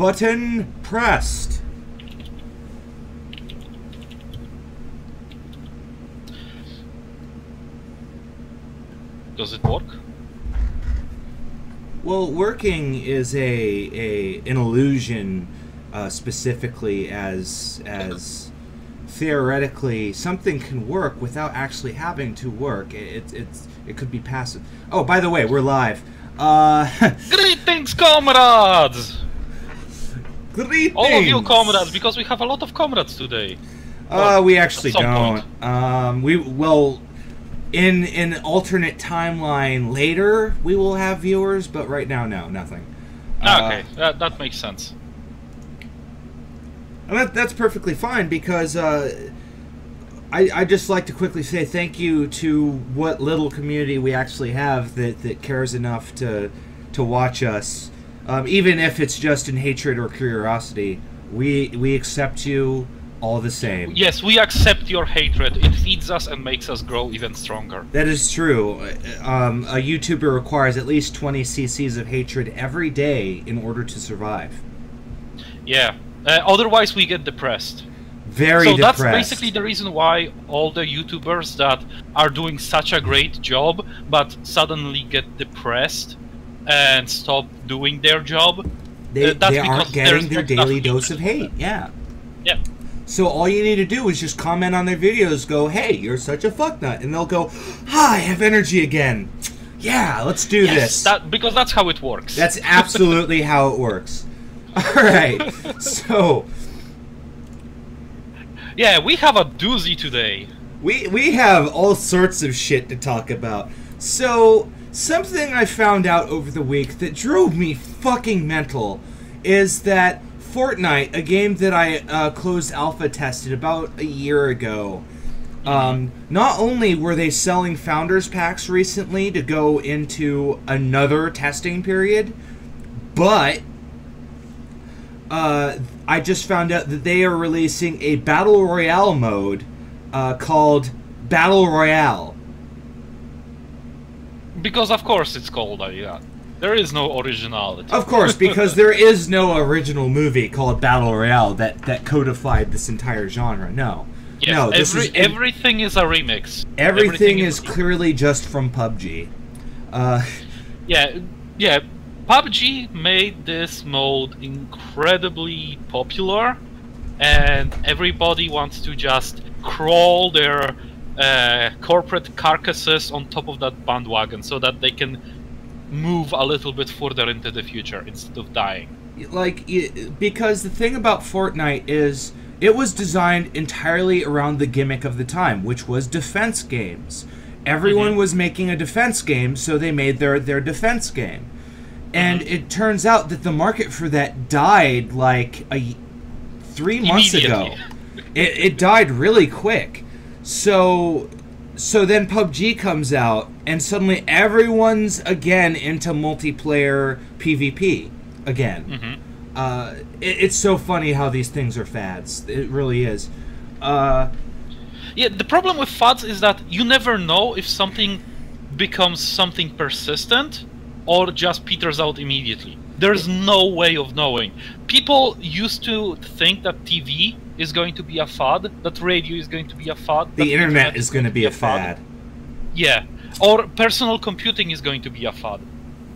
Button pressed. Does it work? Well, working is an illusion, specifically as theoretically something can work without actually having to work. It could be passive. Oh, by the way, we're live. Greetings, comrades! Greetings! All of you comrades, because we have a lot of comrades today. We actually don't. In an alternate timeline later, we will have viewers, but right now, no, nothing. Okay, that makes sense. And that's perfectly fine, because I just like to quickly say thank you to what little community we actually have that cares enough to watch us. Even if it's just in hatred or curiosity, we accept you all the same. Yes, we accept your hatred. It feeds us and makes us grow even stronger. That is true. A YouTuber requires at least 20 cc's of hatred every day in order to survive. Yeah. Otherwise, we get depressed. Very depressed. So depressed. that's basically the reason why all the YouTubers that are doing such a great job, but suddenly get depressed and stop doing their job. They aren't getting their daily dose of hate. Yeah. Yeah. So all you need to do is just comment on their videos, go, hey, you're such a fucknut, and they'll go, hi, I have energy again. Yeah, let's do this. Because that's how it works. That's absolutely how it works. Alright, so... Yeah, we have a doozy today. We have all sorts of shit to talk about. So, something I found out over the week that drove me fucking mental is that Fortnite, a game that I closed alpha tested about a year ago, not only were they selling Founders Packs recently to go into another testing period, but I just found out that they are releasing a Battle Royale mode called Battle Royale. Because of course it's called that. There is no originality. Of course, because there is no original movie called Battle Royale that codified this entire genre. No. Yes, no, everything is a remix. Everything is clearly just from PUBG. Yeah. PUBG made this mode incredibly popular, and everybody wants to just crawl their corporate carcasses on top of that bandwagon so that they can move a little bit further into the future instead of dying. Because the thing about Fortnite is it was designed entirely around the gimmick of the time, which was defense games. Everyone was making a defense game, so they made their defense game. And it turns out that the market for that died like 3 months ago. It died really quick. So then PUBG comes out, and suddenly everyone's again into multiplayer PvP again. It's so funny how these things are fads. It really is. Yeah, the problem with fads is that you never know if something becomes something persistent or just peters out immediately. There's no way of knowing. People used to think that TV is going to be a fad, that radio is going to be a fad. The internet is going to be a fad. Yeah. Or personal computing is going to be a fad.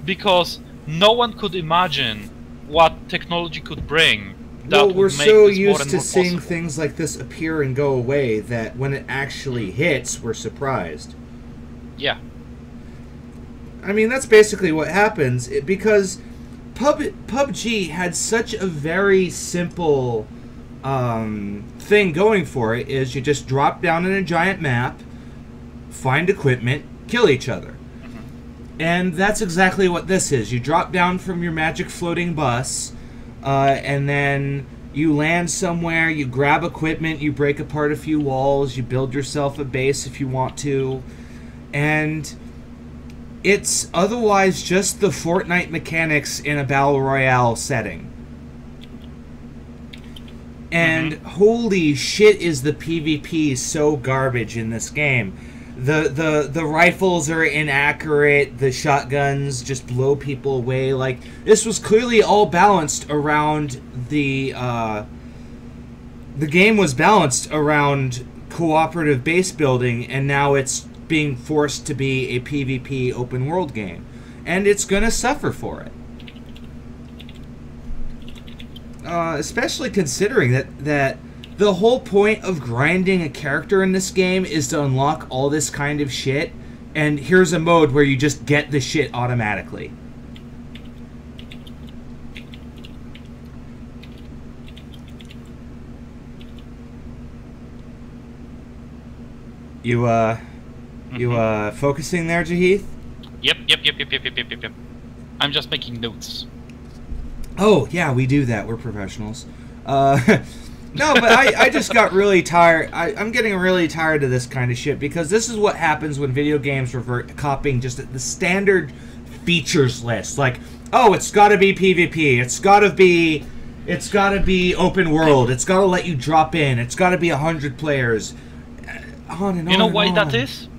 Because no one could imagine what technology could bring. Well, we're so used to seeing things like this appear and go away that when it actually hits, we're surprised. Yeah. I mean, that's basically what happens, because PUBG had such a very simple thing going for it, is you just drop down in a giant map, find equipment, kill each other. And that's exactly what this is. You drop down from your magic floating bus, and then you land somewhere, you grab equipment, you break apart a few walls, you build yourself a base if you want to, and it's otherwise just the Fortnite mechanics in a Battle Royale setting. And holy shit is the PvP so garbage in this game. The rifles are inaccurate. The shotguns just blow people away. Like, this was clearly all balanced around the game was balanced around cooperative base building, and now it's being forced to be a PvP open world game, and it's gonna suffer for it. Especially considering that the whole point of grinding a character in this game is to unlock all this kind of shit, and here's a mode where you just get the shit automatically. You focusing there, Jahith? Yep. I'm just making notes. Oh, yeah, we do that. We're professionals. No, but I just got really tired. I'm getting really tired of this kind of shit, because this is what happens when video games revert to copying just the standard features list. Like, oh, it's got to be PvP. It's got to be open world. It's got to let you drop in. It's got to be 100 players. On and on. You know and why on. that is?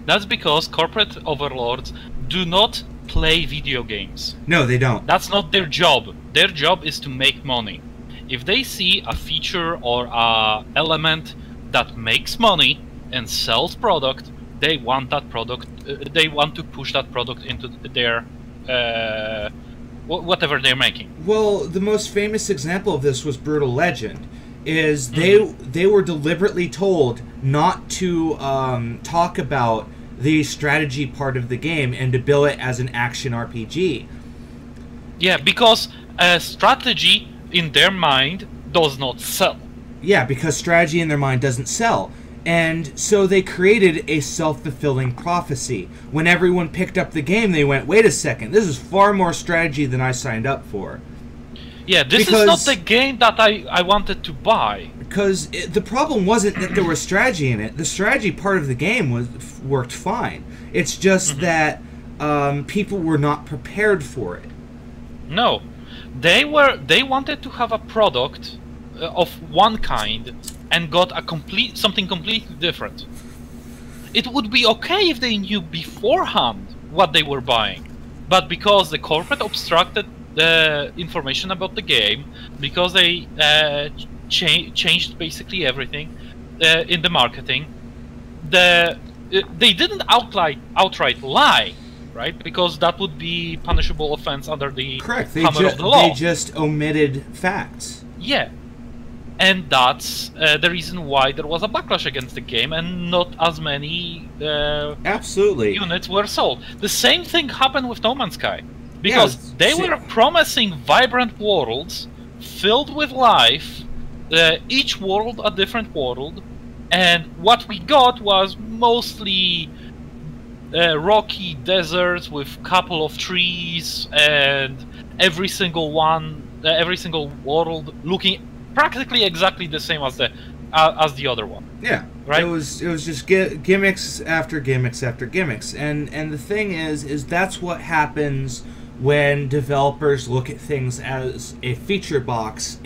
That's because corporate overlords do not play video games. No, they don't. That's not their job. Their job is to make money. If they see a feature or a element that makes money and sells product, they want that product. They want to push that product into their whatever they're making. Well, the most famous example of this was Brutal Legend. Is they were deliberately told not to talk about the strategy part of the game and to bill it as an action RPG. Yeah, because strategy in their mind does not sell. Yeah, because strategy in their mind doesn't sell. And so they created a self-fulfilling prophecy. When everyone picked up the game, they went, wait a second, this is far more strategy than I signed up for. Yeah, this is not the game that I wanted to buy. Because the problem wasn't that there was strategy in it. The strategy part of the game worked fine. It's just that people were not prepared for it. No, they wanted to have a product of one kind and got something completely different. It would be okay if they knew beforehand what they were buying, but because the corporate obstructed the information about the game, because they changed basically everything in the marketing, they didn't outright lie, right? Because that would be punishable offense under the hammer of the law. They just omitted facts. Yeah, and that's the reason why there was a backlash against the game and not as many absolutely units were sold. The same thing happened with No Man's Sky. Because they were promising vibrant worlds filled with life, each world a different world, and what we got was mostly rocky deserts with couple of trees, and every single world looking practically exactly the same as the other one. Yeah, right. It was just gimmicks after gimmicks after gimmicks, and the thing is that's what happens when developers look at things as a feature box.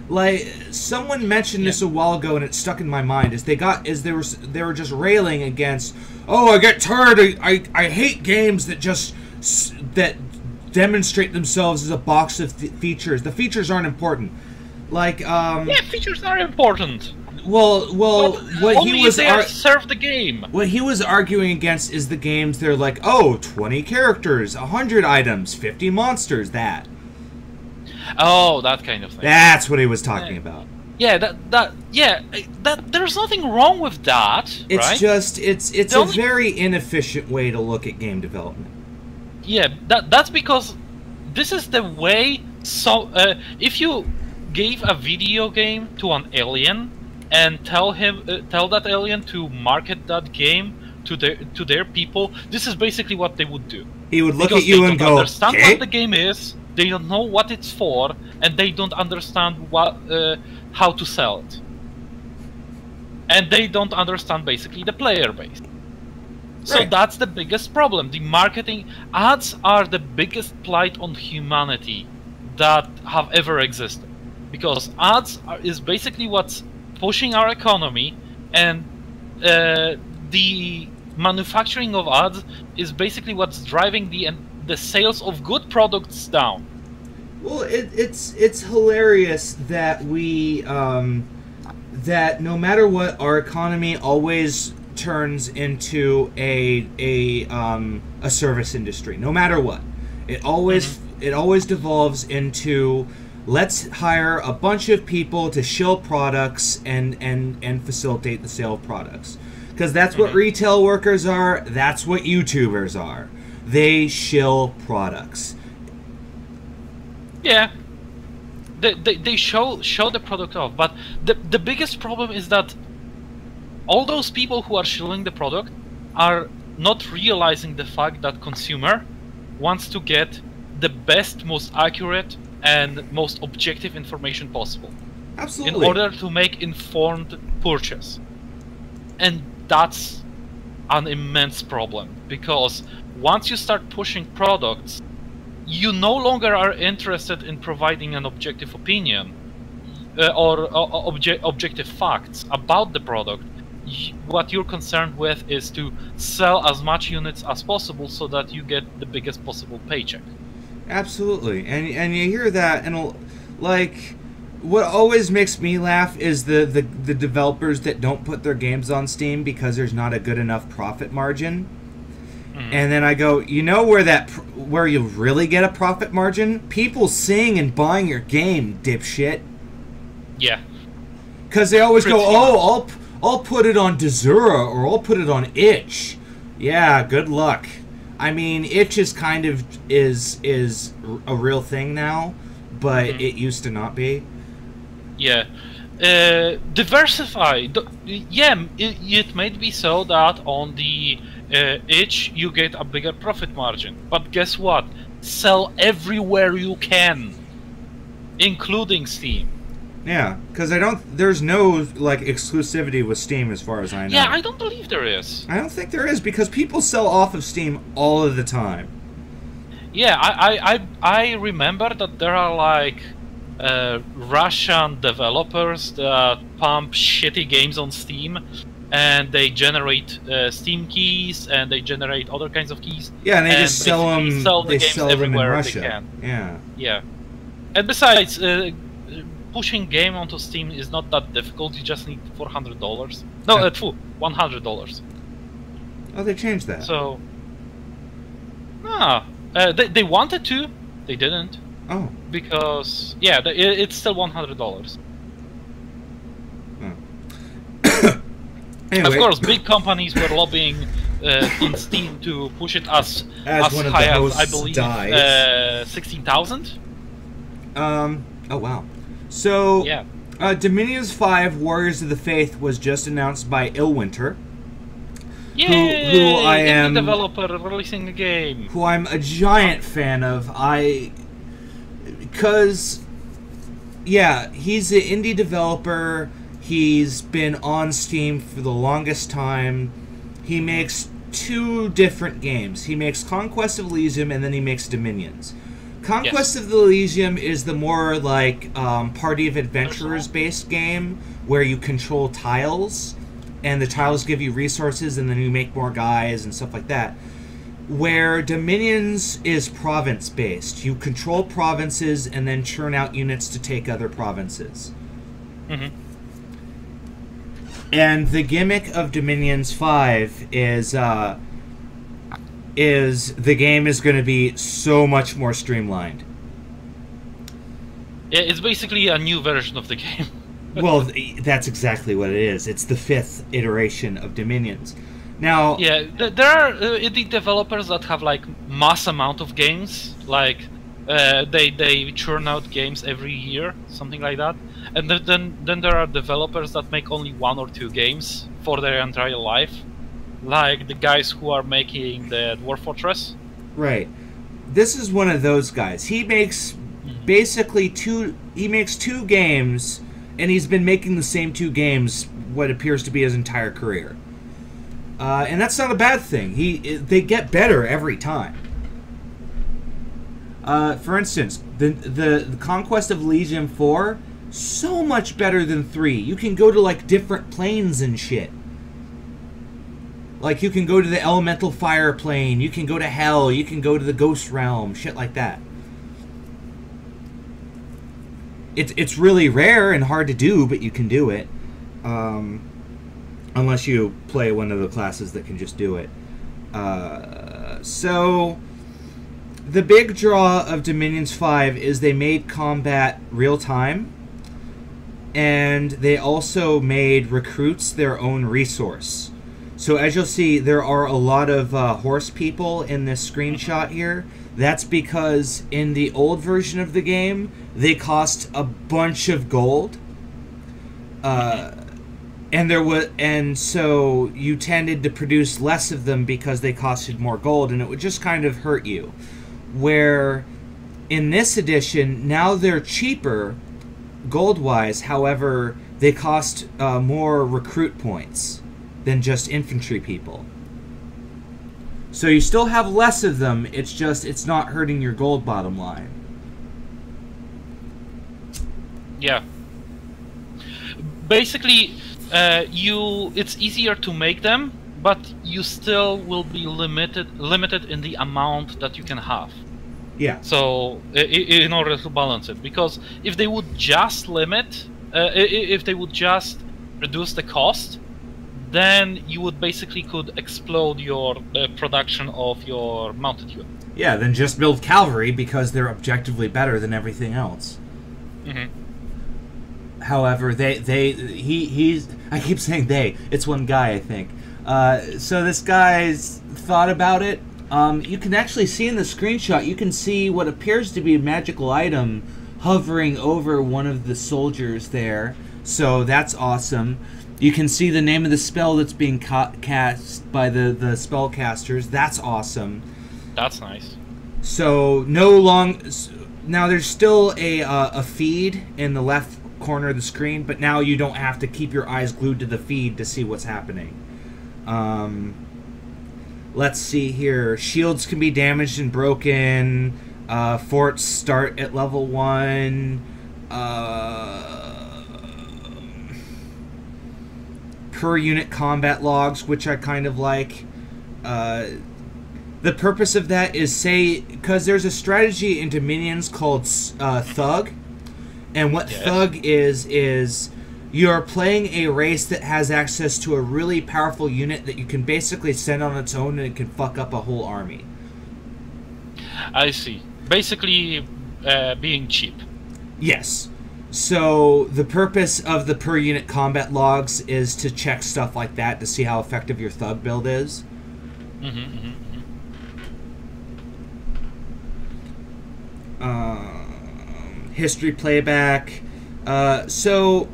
Like someone mentioned this a while ago, and it stuck in my mind. They were just railing against. Oh, I get tired. I hate games that demonstrate themselves as a box of features. The features aren't important. Like yeah, features are important. Well, what only he was serve the game. What he was arguing against is the games. They're like, oh, 20 characters, 100 items, 50 monsters. That. Oh, that kind of thing. That's what he was talking about. Yeah, there's nothing wrong with that. It's right? just it's a very inefficient way to look at game development. Yeah, that's because this is the way. So if you gave a video game to an alien and tell that alien to market that game to their people, this is basically what they would do. He would look at you and go, "They don't understand what the game is. They don't know what it's for, and they don't understand how to sell it. And they don't understand basically the player base." So Right. that's the biggest problem. The marketing ads are the biggest blight on humanity that have ever existed, because ads is basically what's pushing our economy, and the manufacturing of ads is basically what's driving the sales of good products down. Well, it's hilarious that we that no matter what, our economy always turns into a service industry. No matter what, it always devolves into, let's hire a bunch of people to shill products and facilitate the sale of products. Because that's what retail workers are. That's what YouTubers are. They shill products. Yeah, they show the product off, but the biggest problem is that all those people who are shilling the product are not realizing the fact that consumer wants to get the best, most accurate, and most objective information possible. Absolutely. In order to make informed purchase. And that's an immense problem, because once you start pushing products, you no longer are interested in providing an objective opinion or objective facts about the product. What you're concerned with is to sell as much units as possible so that you get the biggest possible paycheck. Absolutely, and you hear that, and like, what always makes me laugh is the developers that don't put their games on Steam because there's not a good enough profit margin. And then I go, you know where you really get a profit margin? People seeing and buying your game, dipshit. Yeah. Because they always go, oh, I'll put it on Desura or I'll put it on Itch. Yeah, good luck. I mean, Itch is kind of is a real thing now, but it used to not be. Yeah. Diversify. Yeah, it might be so that on the Itch you get a bigger profit margin, but guess what? Sell everywhere you can, including Steam. Yeah, because there's no like exclusivity with Steam as far as I know. Yeah, I don't believe there is. I don't think there is, because people sell off of Steam all of the time. Yeah, I remember that there are like Russian developers that pump shitty games on Steam, and they generate Steam keys, and they generate other kinds of keys. Yeah, and they just sell them. They sell them in Russia. They can. Yeah. Yeah. And besides, pushing game onto Steam is not that difficult. You just need $400. No, $100. Oh, they changed that. So, they wanted to, they didn't. Oh. Because it's still $100. Anyway. Of course, big companies were lobbying in Steam to push it as one of high the as, I believe, 16,000. Oh wow. So yeah. Dominions 5: Warriors of the Faith was just announced by Illwinter. Yay! Who I am developer releasing a game. Who I'm a giant fan of. Because yeah, he's an indie developer. He's been on Steam for the longest time. He makes 2 different games. He makes Conquest of Elysium, and then he makes Dominions. Conquest of Elysium is the more like party of adventurers based game where you control tiles, and the tiles give you resources, and then you make more guys and stuff like that. Where Dominions is province based. You control provinces and then churn out units to take other provinces. And the gimmick of Dominions 5 is the game is going to be so much more streamlined. Yeah, it's basically a new version of the game. Well, that's exactly what it is. It's the 5th iteration of Dominions. Now, yeah, there are indie developers that have like mass amount of games, like they churn out games every year, something like that. And then there are developers that make only 1 or 2 games for their entire life, like the guys who are making the Dwarf Fortress. Right. This is one of those guys. He makes basically 2 games, and he's been making the same 2 games what appears to be his entire career. And that's not a bad thing. They get better every time. For instance, the Conquest of Elysium 4, so much better than 3. You can go to like different planes and shit. Like, you can go to the elemental fire plane, you can go to hell, you can go to the ghost realm, shit like that. It's really rare and hard to do, but you can do it. Unless you play one of the classes that can just do it. So, the big draw of Dominions 5 is they made combat real-time, and they also made recruits their own resource. So as you'll see, there are a lot of horse people in this screenshot here. That's because in the old version of the game, they cost a bunch of gold. And so you tended to produce less of them because they costed more gold, and it would just kind of hurt you. Where in this edition, now they're cheaper gold-wise, however, they cost more recruit points than just infantry people. So you still have less of them, it's just, it's not hurting your gold bottom line. Yeah. Basically, it's easier to make them, but you still will be limited in the amount that you can have. Yeah. So in order to balance it, because if they would just if they would just reduce the cost, then you would basically could explode your production of your mounted unit. Yeah, then just build cavalry because they're objectively better than everything else. However, he's I keep saying they. It's one guy, I think. So this guy's thought about it. You can actually see in the screenshot, you can see what appears to be a magical item hovering over one of the soldiers there. So that's awesome. You can see the name of the spell that's being cast by the spellcasters. That's awesome. That's nice. So now there's still a feed in the left corner of the screen, but now you don't have to keep your eyes glued to the feed to see what's happening. Let's see here. Shields can be damaged and broken. Forts start at level 1. Per unit combat logs, which I kind of like. The purpose of that is, say, because there's a strategy in Dominions called Thug. And what Thug is you're playing a race that has access to a really powerful unit that you can basically send on its own, and it can fuck up a whole army. I see. Basically, being cheap. Yes. So the purpose of the per unit combat logs is to check stuff like that to see how effective your Thug build is. History playback. So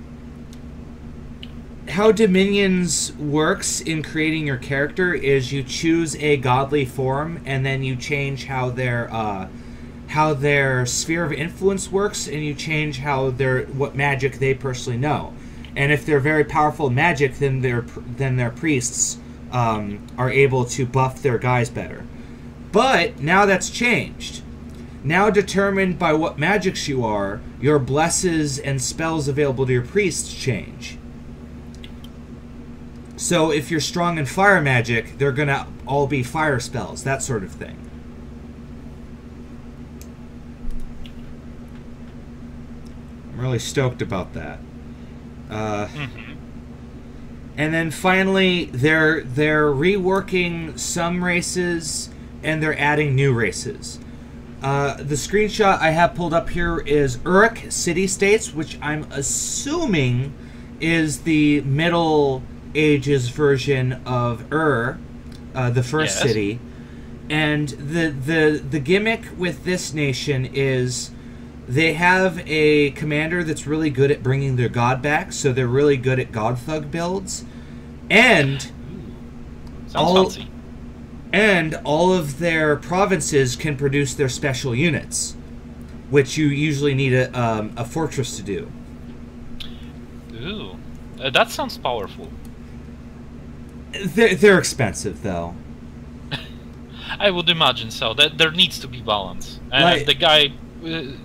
how Dominions works in creating your character is you choose a godly form, and then you change how their sphere of influence works, and you change what magic they personally know. And if they're very powerful in magic, then their priests are able to buff their guys better. But now that's changed. Now determined by what magics you are, your blesses and spells available to your priests change. So if you're strong in fire magic, they're gonna all be fire spells, that sort of thing. I'm really stoked about that. And then finally, they're reworking some races, and they're adding new races. The screenshot I have pulled up here is Uruk city-states, which I'm assuming is the Middle Ages version of the first city. And the gimmick with this nation is they have a commander that's really good at bringing their god back, so they're really good at god thug builds. And Sounds fancy. And all of their provinces can produce their special units, which you usually need a fortress to do. Ooh, that sounds powerful. They're expensive, though. I would imagine so. That there needs to be balance, and the guy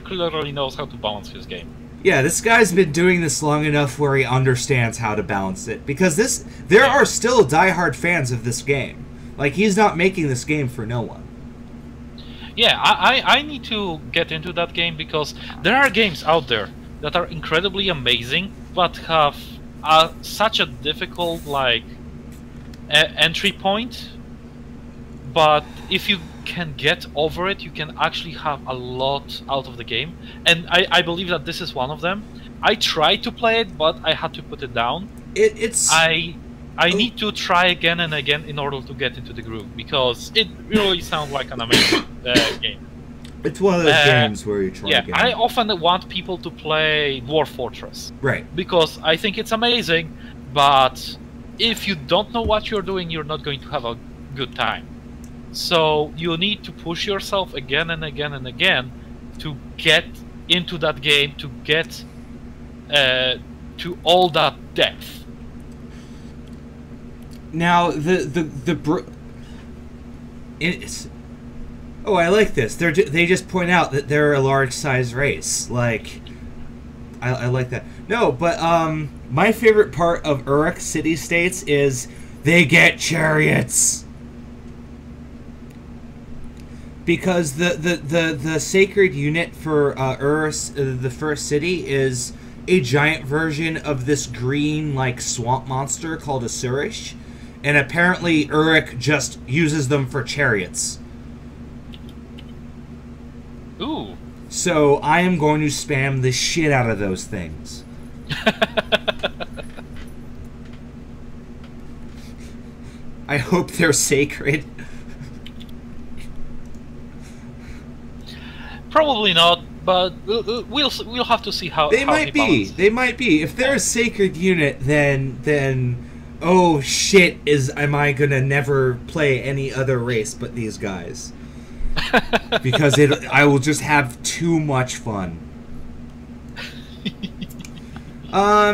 clearly knows how to balance his game. Yeah, this guy's been doing this long enough where he understands how to balance it. Because there are still diehard fans of this game. Like, he's not making this game for no one. Yeah, I need to get into that game because there are games out there that are incredibly amazing, but have such a difficult, like, entry point. But if you can get over it, you can actually have a lot out of the game. And I believe that this is one of them. I tried to play it, but I had to put it down. I need to try again and again in order to get into the groove, because it really sounds like an amazing game. It's one of those games where you try again. I often want people to play Dwarf Fortress. Right. Because I think it's amazing, but if you don't know what you're doing, you're not going to have a good time. So you need to push yourself again and again and again to get into that game, to get to all that depth. Now oh, I like this. They just point out that they're a large size race. Like, I like that. No, but my favorite part of Uruk City States is they get chariots. Because the sacred unit for Uruk, the first city, is a giant version of this green, like, swamp monster called a Surish. And apparently Uruk just uses them for chariots. Ooh. So I am going to spam the shit out of those things. I hope they're sacred. Probably not, but we'll have to see how they might be. They might be. If they're a sacred unit, then oh shit, am I gonna never play any other race but these guys? Because I will just have too much fun.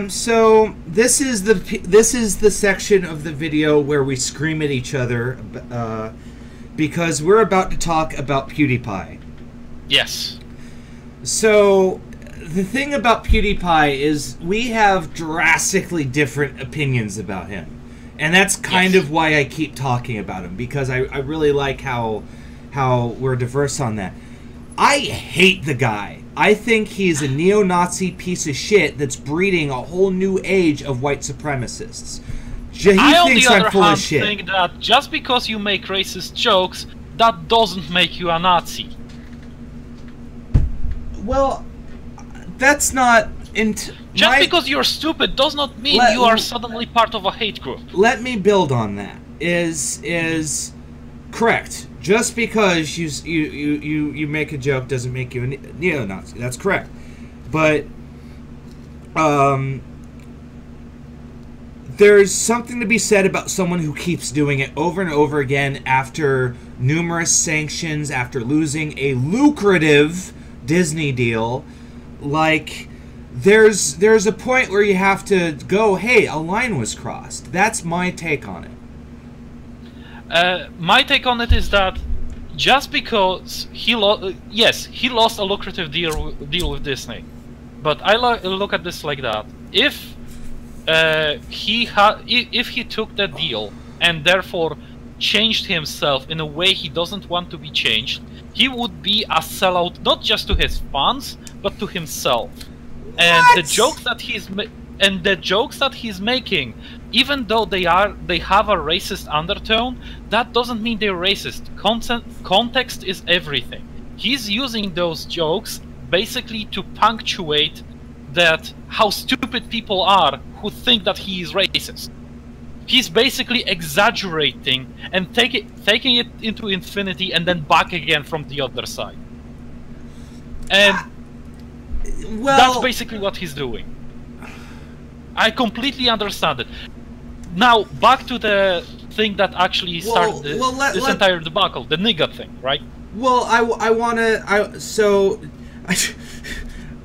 So this is the section of the video where we scream at each other, because we're about to talk about PewDiePie. Yes. So, the thing about PewDiePie is we have drastically different opinions about him. And that's kind of why I keep talking about him, because I really like how we're diverse on that. I hate the guy. I think he's a neo-Nazi piece of shit that's breeding a whole new age of white supremacists. I, on the other hand, think that just because you make racist jokes, that doesn't make you a Nazi. Well, that's not... Just because you're stupid does not mean you are suddenly part of a hate group. Let me build on that. Is correct. Just because you make a joke doesn't make you a neo-Nazi. That's correct. But there's something to be said about someone who keeps doing it over and over again after numerous sanctions, after losing a lucrative Disney deal. Like, there's a point where you have to go, hey, a line was crossed. That's my take on it. My take on it is that just because he lost a lucrative deal with Disney, but I look at this like that: if he took that deal and therefore changed himself in a way he doesn't want to be changed, he would be a sellout not just to his fans but to himself. And the jokes that he's making, even though they have a racist undertone, that doesn't mean they're racist. Context is everything. He's using those jokes basically to punctuate that how stupid people are who think that he is racist. He's basically exaggerating and taking it into infinity and then back again from the other side. And that's basically what he's doing. I completely understand it. Now, back to the thing that actually started this entire debacle, the nigga thing, right? Well,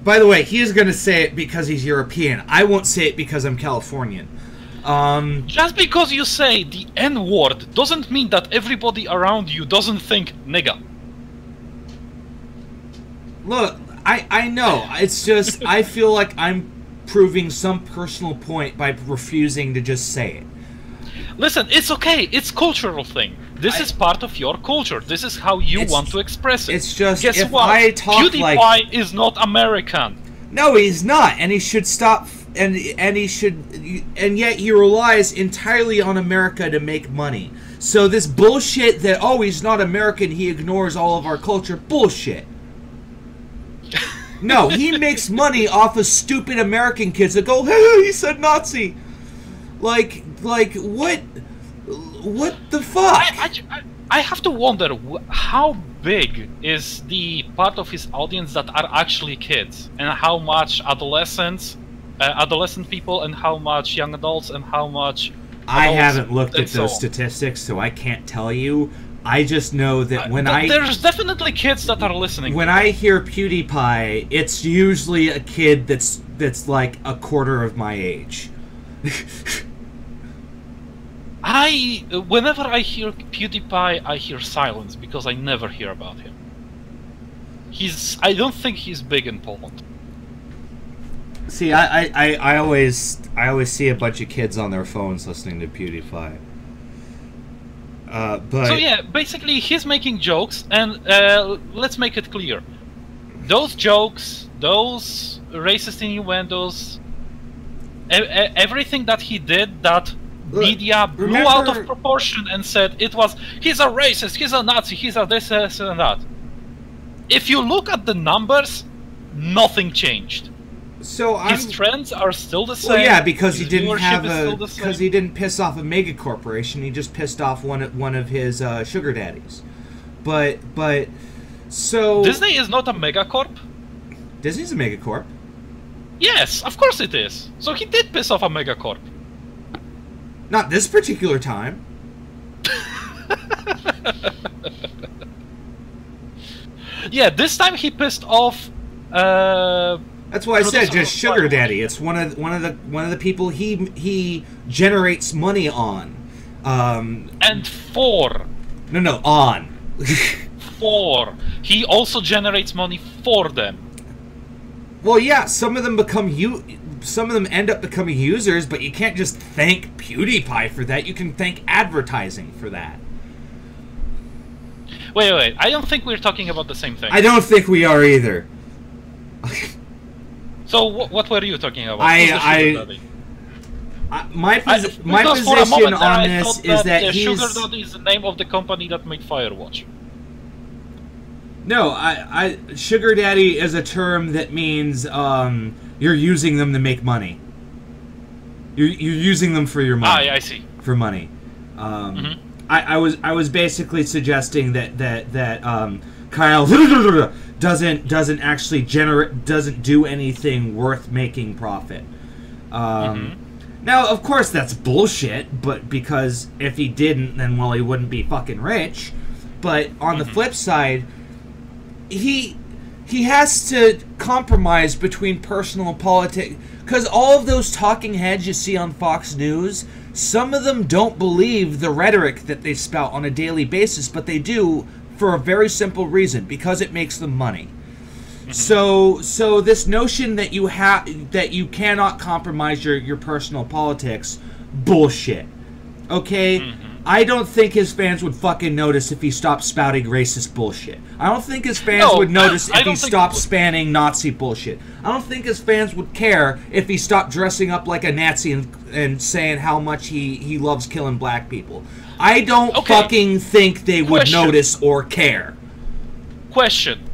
by the way, he's gonna say it because he's European. I won't say it because I'm Californian. Just because you say the N-word doesn't mean that everybody around you doesn't think nigga. Look, I know. It's just I feel like I'm proving some personal point by refusing to just say it. Listen, it's okay. It's cultural thing. This is part of your culture. This is how you want to express it. It's just guess if what? I talk PewDiePie is not American. No, he's not, and he should stop. And he should, and yet he relies entirely on America to make money. So this bullshit that he's not American, he ignores all of our culture. Bullshit. No, he makes money off of stupid American kids that go, "Hey, he said Nazi." Like what? What the fuck? I have to wonder how big is the part of his audience that are actually kids, and how much adolescent people, and how much young adults, and how much. I haven't looked at those statistics, so I can't tell you. I just know that there's definitely kids that are listening. When I hear PewDiePie, it's usually a kid that's like a quarter of my age. Whenever I hear PewDiePie, I hear silence because I never hear about him. I don't think he's big in Poland. See, I always see a bunch of kids on their phones listening to PewDiePie. But so yeah, basically he's making jokes, and let's make it clear: those jokes, those racist innuendos, everything that he did, that media blew out of proportion and said he's a racist, he's a Nazi, he's a this and that. If you look at the numbers, nothing changed. So his trends are still the same. Well, yeah, because he didn't he didn't piss off a mega corporation. He just pissed off one of his sugar daddies. But so Disney is not a megacorp. Disney's a megacorp. Yes, of course it is. So he did piss off a megacorp. Not this particular time. Yeah, this time he pissed off. That's why I said just sugar daddy. It's one of the people he generates money on. And for. No, on. For. He also generates money for them. Well, yeah, some of them end up becoming users, but you can't just thank PewDiePie for that. You can thank advertising for that. Wait. I don't think we're talking about the same thing. I don't think we are either. So what were you talking about? My position on this is that Sugar Daddy is the name of the company that made Firewatch. No, sugar daddy is a term that means you're using them to make money. You're using them for your money. I see. For money. I was basically suggesting that Kyle doesn't actually doesn't do anything worth making profit. Now, of course, that's bullshit. But because if he didn't, then he wouldn't be fucking rich. But on the flip side, he has to compromise between personal and politics, because all of those talking heads you see on Fox News, some of them don't believe the rhetoric that they spout on a daily basis, but they do for a very simple reason: because it makes them money. So this notion that you cannot compromise your personal politics, bullshit. Okay? I don't think his fans would fucking notice if he stopped spouting racist bullshit. I don't think his fans would notice if he stopped spanning Nazi bullshit. I don't think his fans would care if he stopped dressing up like a Nazi and saying how much he loves killing black people. I don't fucking think they would notice or care. Question.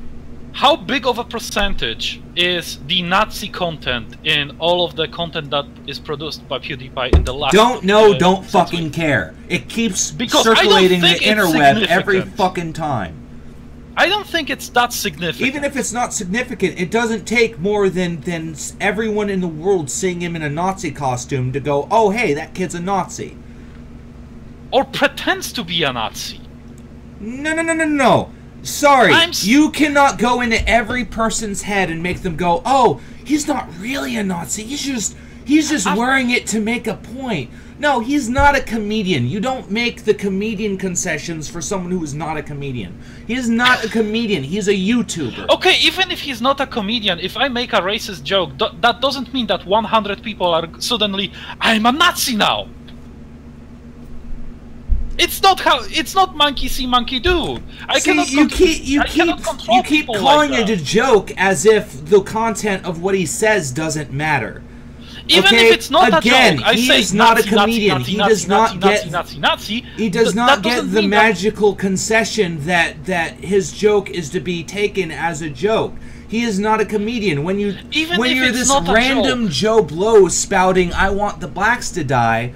How big of a percentage is the Nazi content in all of the content that is produced by PewDiePie in the last... Don't know, don't fucking care. It keeps circulating the interweb every fucking time. I don't think it's that significant. Even if it's not significant, it doesn't take more than everyone in the world seeing him in a Nazi costume to go, oh, hey, that kid's a Nazi. Or pretends to be a Nazi. No. Sorry, you cannot go into every person's head and make them go, oh, he's not really a Nazi, he's He's just wearing it to make a point. No, he's not a comedian. You don't make the comedian concessions for someone who is not a comedian. He is not a comedian. He's a YouTuber. Okay, even if he's not a comedian, if I make a racist joke, that doesn't mean that 100 people are suddenly, I'm a Nazi now. It's not monkey see, monkey do. You keep calling it a joke as if the content of what he says doesn't matter. Even if it's not a joke, I he say is not Nazi, a comedian. Nazi, he Nazi, does not get. Nazi. He does not get the magical concession that his joke is to be taken as a joke. He is not a comedian. When you're this random Joe Blow spouting, "I want the blacks to die,"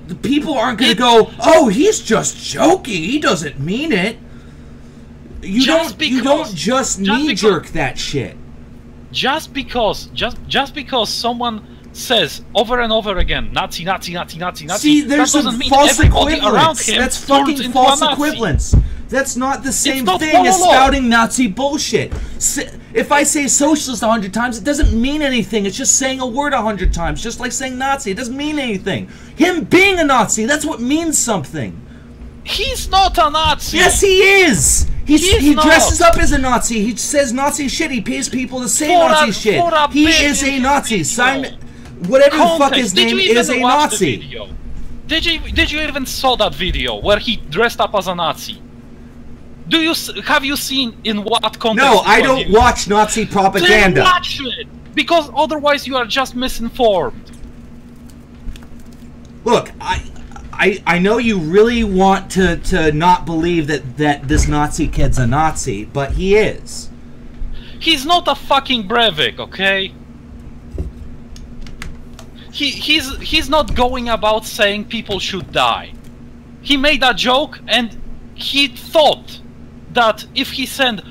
the people aren't going to go, "Oh, he's just joking. He doesn't mean it." You don't just knee jerk that shit. Just because someone says over and over again, Nazi, Nazi, Nazi, Nazi, Nazi. See, there's some false equivalence. That's fucking false equivalence. That's not the same thing as spouting Nazi bullshit. If I say socialist 100 times, it doesn't mean anything. It's just saying a word 100 times, just like saying Nazi. It doesn't mean anything. Him being a Nazi, that's what means something. He's not a Nazi. Yes, he is. He dresses up as a Nazi. He says Nazi shit. He pays people to say Nazi shit. He is a Nazi. Simon, whatever the fuck his name is, a Nazi. Did you even saw that video where he dressed up as a Nazi? Have you seen in what context? No, I don't watch Nazi propaganda. Then watch it, because otherwise you are just misinformed. Look, I know you really want to not believe that this Nazi kid's a Nazi, but he is. He's not a fucking Breivik, okay? He's not going about saying people should die. He made a joke and he thought that if he send,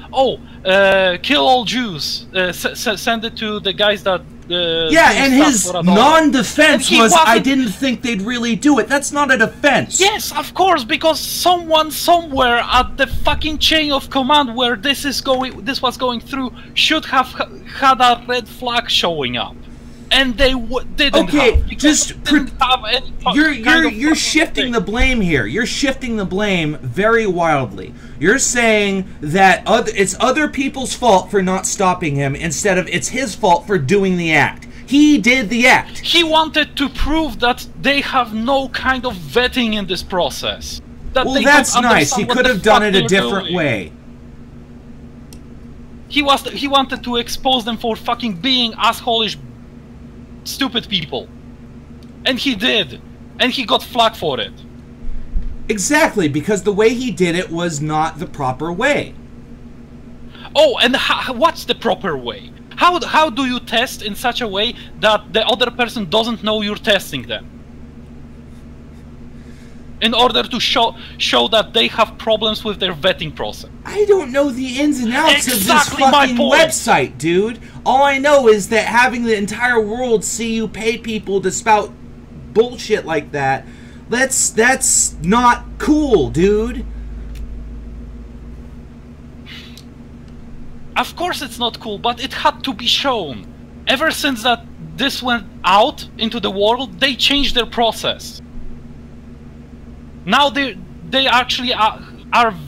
kill all Jews, send it to the guys that yeah, and his non-defense was, I didn't think they'd really do it. That's not a defense. Yes, of course, because someone somewhere at the fucking chain of command where this was going through should have had a red flag showing up, and they didn't. Okay, have you're shifting the blame here. You're shifting the blame very wildly. You're saying that it's other people's fault for not stopping him instead of it's his fault for doing the act. He did the act. He wanted to prove that they have no kind of vetting in this process. Well, that's nice. He could have done it a different way. He wanted to expose them for fucking being assholish, stupid people. And he did. And he got flack for it. Exactly, because the way he did it was not the proper way. Oh, and what's the proper way? How do you test in such a way that the other person doesn't know you're testing them? In order to show that they have problems with their vetting process. I don't know the ins and outs of this fucking website, dude. All I know is that having the entire world see you pay people to spout bullshit like that, that's not cool, dude. Of course it's not cool, but it had to be shown. Ever since that this went out into the world, they changed their process. Now they actually are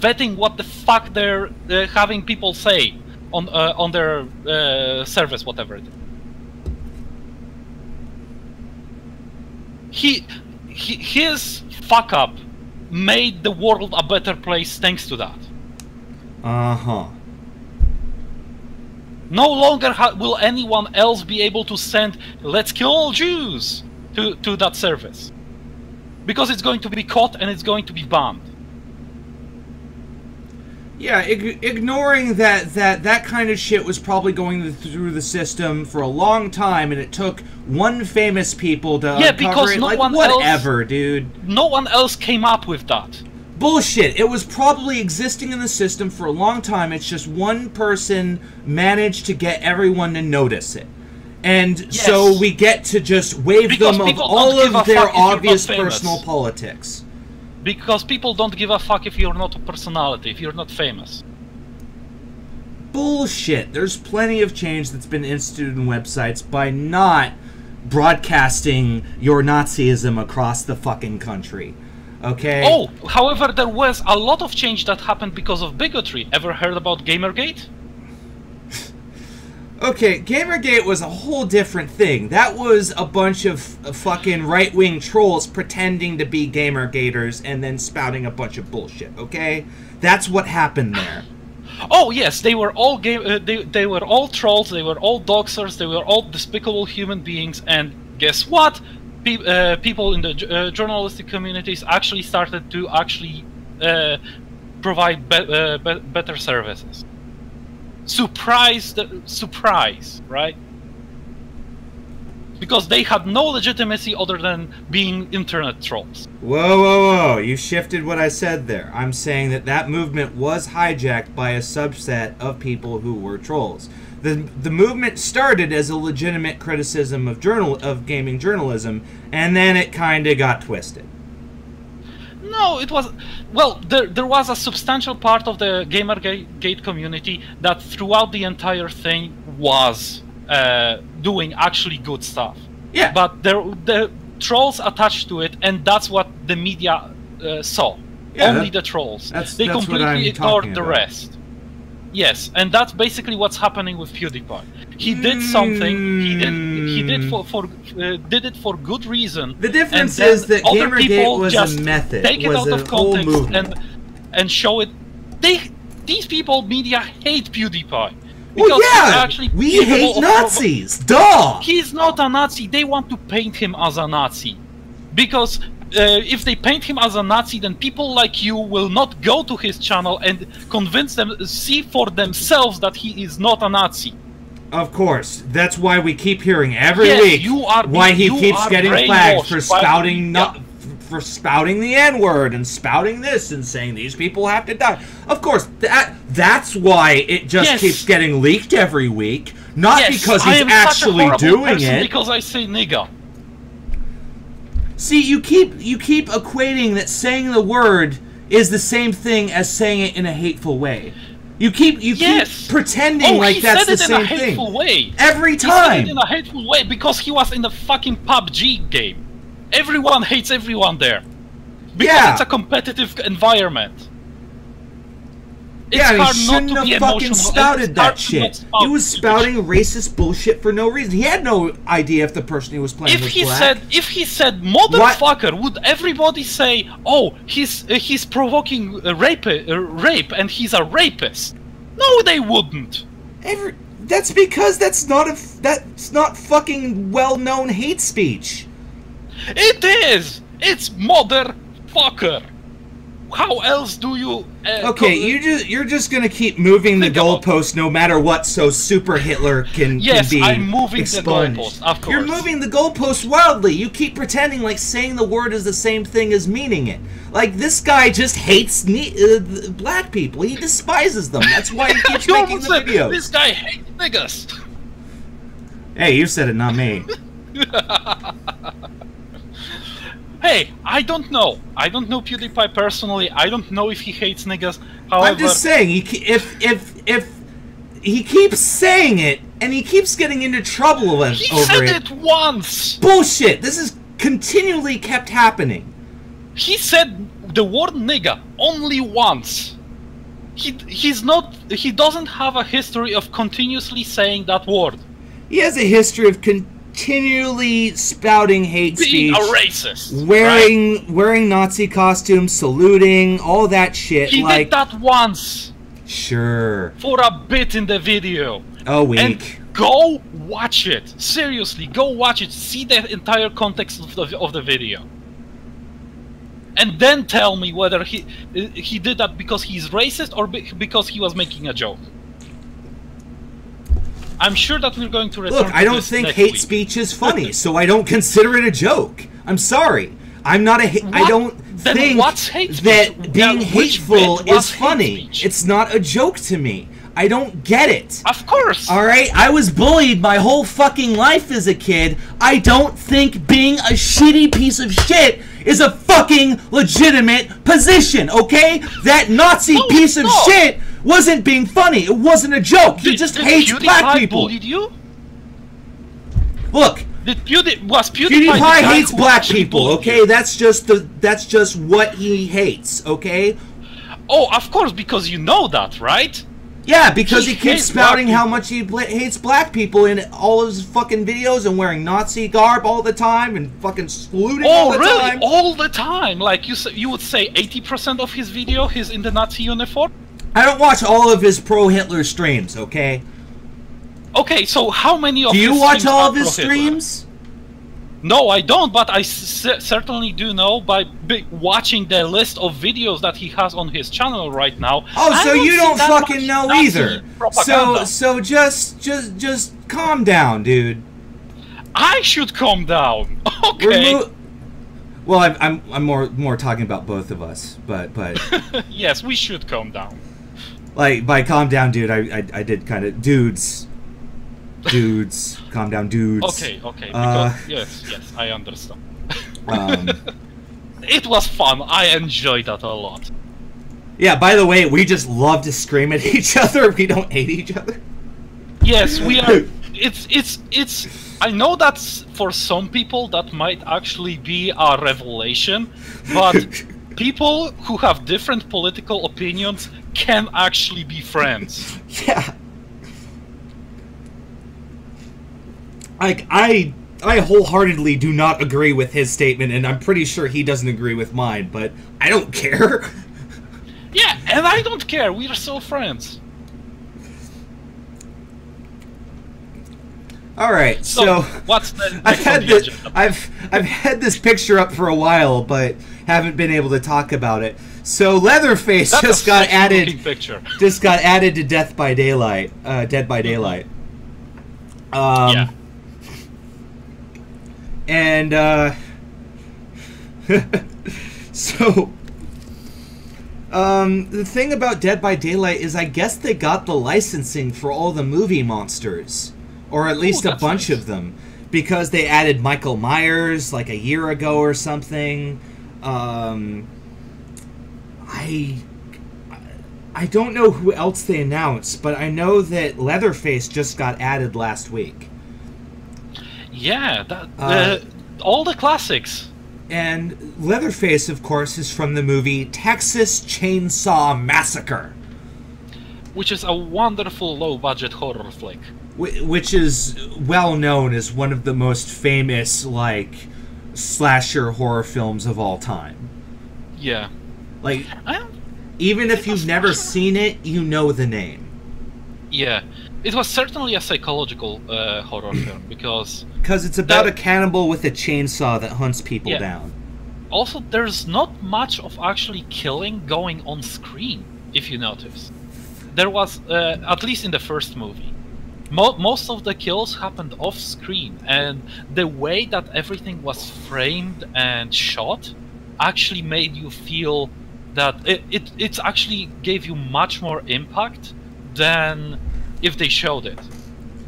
vetting what the fuck they're having people say on their service, whatever it is. His fuck up made the world a better place thanks to that. Uh-huh. No longer will anyone else be able to send "Let's kill all Jews" to that service. Because it's going to be caught and it's going to be banned. Yeah, ignoring that kind of shit was probably going through the system for a long time, and it took one famous people to uncover it. No like, one whatever, dude. No one else came up with that. Bullshit. It was probably existing in the system for a long time. It's just one person managed to get everyone to notice it. And so we get to just wave them of all of their obvious personal politics. Because people don't give a fuck if you're not a personality, if you're not famous. Bullshit. There's plenty of change that's been instituted in websites by not broadcasting your Nazism across the fucking country. Okay? Oh, however, there was a lot of change that happened because of bigotry. Ever heard about Gamergate? Okay, Gamergate was a whole different thing. That was a bunch of fucking right-wing trolls pretending to be Gamergaters and then spouting a bunch of bullshit, okay? That's what happened there. Oh yes, they were all they were all trolls, they were all doxers, they were all despicable human beings, and guess what? People in the journalistic communities actually started to provide better services. Surprise, right? Because they had no legitimacy other than being internet trolls. Whoa, whoa, whoa. You shifted what I said there. I'm saying that that movement was hijacked by a subset of people who were trolls. The movement started as a legitimate criticism of gaming journalism, and then it kind of got twisted. No, it was... Well, there was a substantial part of the Gamergate community that throughout the entire thing was doing actually good stuff. Yeah. But the trolls attached to it, and that's what the media saw. Yeah, Only the trolls. They that's completely ignored the rest. Yes, and that's basically what's happening with PewDiePie. He did something. He did it for good reason. The difference is that Gamergate was a method. Take it out of context and show it. These people, media, hate PewDiePie. Well, yeah, we hate Nazis. Duh. He's not a Nazi. They want to paint him as a Nazi, because if they paint him as a Nazi, then people like you will not go to his channel and convince them, see for themselves that he is not a Nazi. Of course, that's why we keep hearing every week why he keeps getting flagged for spouting for spouting the N-word and spouting this and saying these people have to die. Of course, that's why it just keeps getting leaked every week, not because he's actually doing it. Because I say nigga. See, you keep equating that saying the word is the same thing as saying it in a hateful way. You keep pretending like that's the same thing. He said it in a hateful way. Every time. He said it in a hateful way because he was in the fucking PUBG game. Everyone hates everyone there. Because it's a competitive environment. It's he shouldn't have fucking spouted that shit. He was spouting racist bullshit for no reason. He had no idea if the person he was playing was black. If he said motherfucker, would everybody say, "Oh, he's provoking rape and he's a rapist"? No, they wouldn't. That's because that's not fucking well-known hate speech. It is. It's motherfucker. How else do you? Okay, you're just gonna keep moving the goalpost no matter what, so Super Hitler can be expunged. Yes, I'm moving the goalpost. Of course, you're moving the goalpost wildly. You keep pretending like saying the word is the same thing as meaning it. Like this guy just hates black people. He despises them. That's why he keeps making the videos. This guy hates niggas. Hey, you said it, not me. Hey, I don't know. I don't know PewDiePie personally. I don't know if he hates niggas. However, I'm just saying, if he keeps saying it and he keeps getting into trouble over it. He said it once. Bullshit. This is continually kept happening. He said the word nigga only once. He doesn't have a history of continuously saying that word. He has a history of continually spouting hate speech, being a racist, wearing Nazi costumes, saluting, all that shit. He did that once. Sure. For a bit in the video. A week. And go watch it. Seriously, go watch it. See the entire context of the video. And then tell me whether he did that because he's racist or because he was making a joke. I'm sure that we're going to return to I don't think hate speech is funny, so I don't consider it a joke. I'm sorry. I'm not a. I don't think that being hateful is funny. It's not a joke to me. I don't get it. Of course. All right. I was bullied my whole fucking life as a kid. I don't think being a shitty piece of shit is a fucking legitimate position. Okay? That Nazi piece of shit wasn't being funny. It wasn't a joke. He just hates black people. Bullied you? Look, PewDiePie the PewDiePie guy hates who black actually people, bullied okay? you? That's just what he hates, okay? Oh, of course, because you know that, right? Yeah, because he He keeps hates spouting black how much he hates black people in all of his fucking videos and wearing Nazi garb all the time and fucking saluting all the really? time. All the time? Like you would say 80% of his video he's in the Nazi uniform? I don't watch all of his pro-Hitler streams, okay? Okay, so how many of Do you his watch streams all are of his pro-Hitler? streams? No, I don't, but I certainly do know by watching the list of videos that he has on his channel right now. Oh, so you don't see that fucking much know Nazi either. propaganda. So just calm down, dude. I should calm down. Okay. Well, I'm more talking about both of us, but Yes, we should calm down. like by calm down, dude, I did kind of dudes, calm down, dudes. Okay, because, yes, I understand. Um, It was fun. I enjoyed that a lot. yeah. By the way, we just love to scream at each other. We don't hate each other. Yes, we are. It's. I know that for some people that might actually be a revelation, but people who have different political opinions can actually be friends. Yeah. Like I wholeheartedly do not agree with his statement, and I'm pretty sure he doesn't agree with mine, but I don't care. Yeah, and I don't care. We are still friends. All right, so what's the I've next on had the this, agenda? I've had this picture up for a while, but haven't been able to talk about it. So Leatherface That's just a got sexy-looking added. picture. Just got added to Death by Daylight. Dead by Daylight. Yeah. And so the thing about Dead by Daylight is I guess they got the licensing for all the movie monsters, or at least a bunch of them, because they added Michael Myers like a year ago or something. I don't know who else they announced, but I know that Leatherface just got added last week. Yeah, all the classics. And Leatherface, of course, is from the movie Texas Chainsaw Massacre, Which is a wonderful low-budget horror flick. which is well known as one of the most famous, like, slasher horror films of all time. Yeah. Like, even if you've never seen it, you know the name. Yeah. It was certainly a psychological horror film, because it's about a cannibal with a chainsaw that hunts people down. Also, there's not much of actually killing going on screen, if you notice. There was, at least in the first movie, most of the kills happened off screen, and the way that everything was framed and shot actually made you feel that it actually gave you much more impact than if they showed it,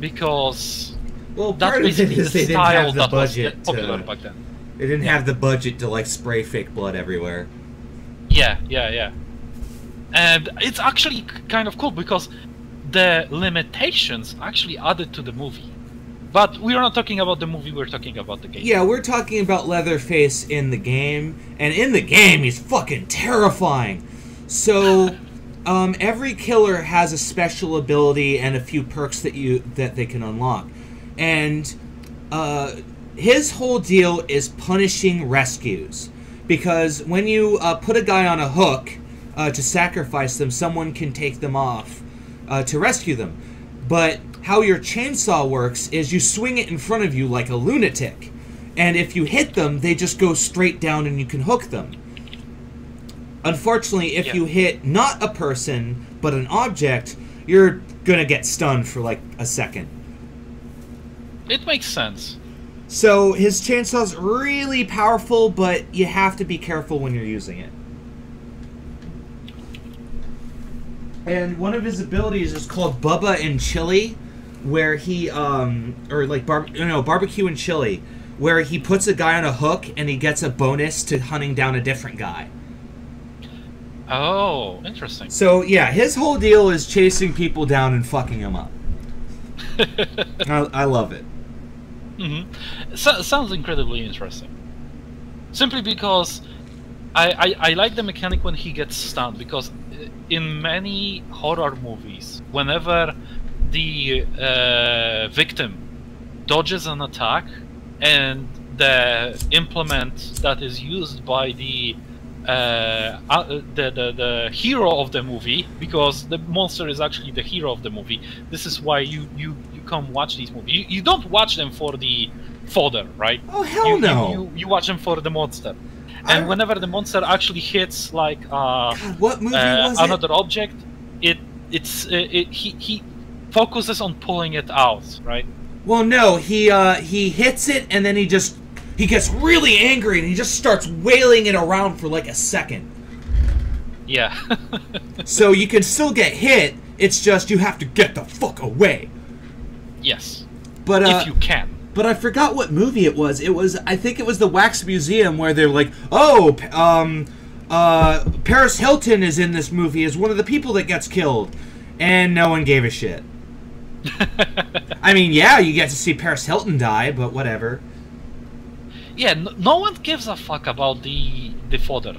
because part of it is they didn't have the budget popular back then. They didn't have the budget to like spray fake blood everywhere. Yeah. And it's actually kind of cool because the limitations actually added to the movie. But we're not talking about the movie, we're talking about the game. Yeah, we're talking about Leatherface in the game, and in the game he's fucking terrifying. So every killer has a special ability and a few perks that they can unlock. And his whole deal is punishing rescues. Because when you put a guy on a hook to sacrifice them, someone can take them off to rescue them. But how your chainsaw works is you swing it in front of you like a lunatic. And if you hit them, they just go straight down and you can hook them. Unfortunately, if you hit not a person, but an object, you're gonna get stunned for like a second. It makes sense. So his chainsaw's really powerful, but you have to be careful when you're using it. And one of his abilities is called Bubba and Chili, where he barbecue and chili, where he puts a guy on a hook and he gets a bonus to hunting down a different guy. Oh, interesting. So yeah, his whole deal is chasing people down and fucking them up. I love it. Sounds incredibly interesting. Simply because I like the mechanic when he gets stunned, because in many horror movies, whenever the victim dodges an attack and the implement that is used by the hero of the movie, because the monster is actually the hero of the movie. This is why you come watch these movies. You don't watch them for the fodder, right? Oh hell no! You watch them for the monster. And whenever the monster actually hits like God, what movie was another object, he focuses on pulling it out, right? Well, no, he hits it and then he gets really angry and he just starts wailing it around for like a second. Yeah. So you can still get hit. It's just you have to get the fuck away. Yes. But if you can. But I forgot what movie it was. I think it was the Wax Museum, where they're like, oh, Paris Hilton is in this movie as one of the people that gets killed. And no one gave a shit. I mean, yeah, you get to see Paris Hilton die, but whatever. Yeah, no one gives a fuck about the fodder.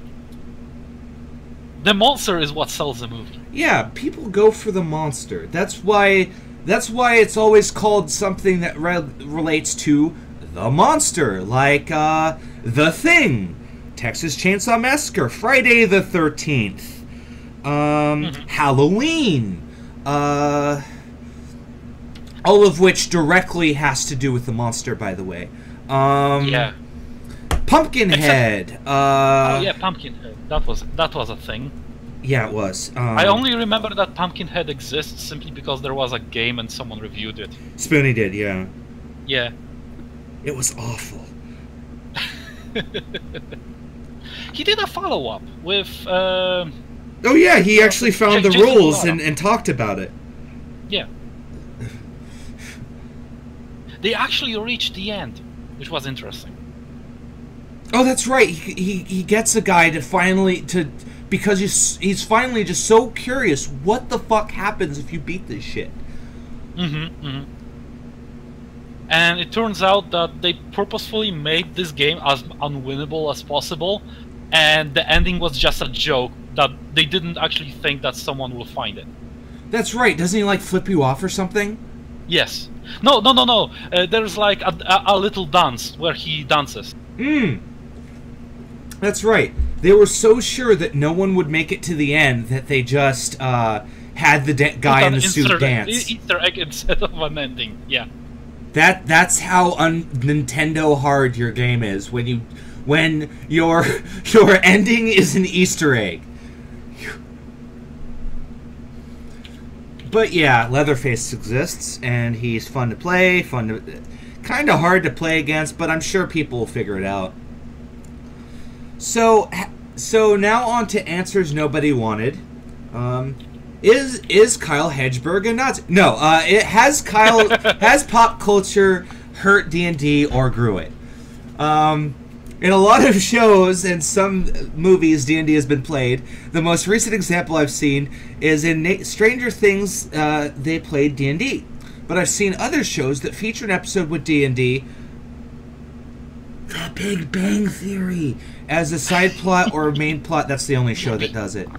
The monster is what sells the movie. Yeah, people go for the monster. That's why it's always called something that relates to the monster, like The Thing, Texas Chainsaw Massacre, Friday the 13th, Halloween, all of which directly has to do with the monster, by the way. Yeah. Pumpkinhead. Oh yeah, Pumpkinhead. That was a thing. Yeah, it was. I only remember that Pumpkinhead exists simply because there was a game and someone reviewed it. Spoonie did, yeah. Yeah. It was awful. He did a follow-up with... oh yeah, he actually found the rules and talked about it. Yeah. They actually reached the end, which was interesting. Oh, that's right. He gets a guy to finally... Because he's finally just so curious, what the fuck happens if you beat this shit? And it turns out that they purposefully made this game as unwinnable as possible, and the ending was just a joke that they didn't actually think that someone will find it. That's right. Doesn't he, like, flip you off or something? Yes. No. There's like a little dance where he dances. That's right. They were so sure that no one would make it to the end that they just had the guy in the suit dance. Easter egg instead of an ending. Yeah. That's how Nintendo hard your game is when your ending is an Easter egg. But yeah, Leatherface exists and he's fun to play, kind of hard to play against, but I'm sure people will figure it out. So now on to answers nobody wanted. Is Kyle Hedgeberg a Nazi? No. Has pop culture hurt D&D or grew it? In a lot of shows and some movies, D&D has been played. The most recent example I've seen is in Stranger Things. They played D&D, but I've seen other shows that feature an episode with D&D. The Big Bang Theory as a side plot or main plot. That's the only show that does it.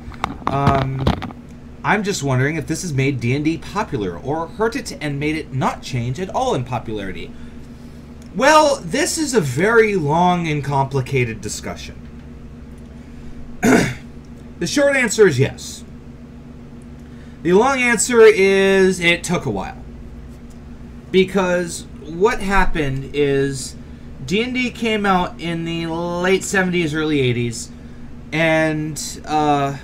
I'm just wondering if this has made D&D popular or hurt it and made it not change at all in popularity. Well, this is a very long and complicated discussion. The short answer is yes. The long answer is it took a while. Because what happened is D&D came out in the late 70s, early 80s, and, oh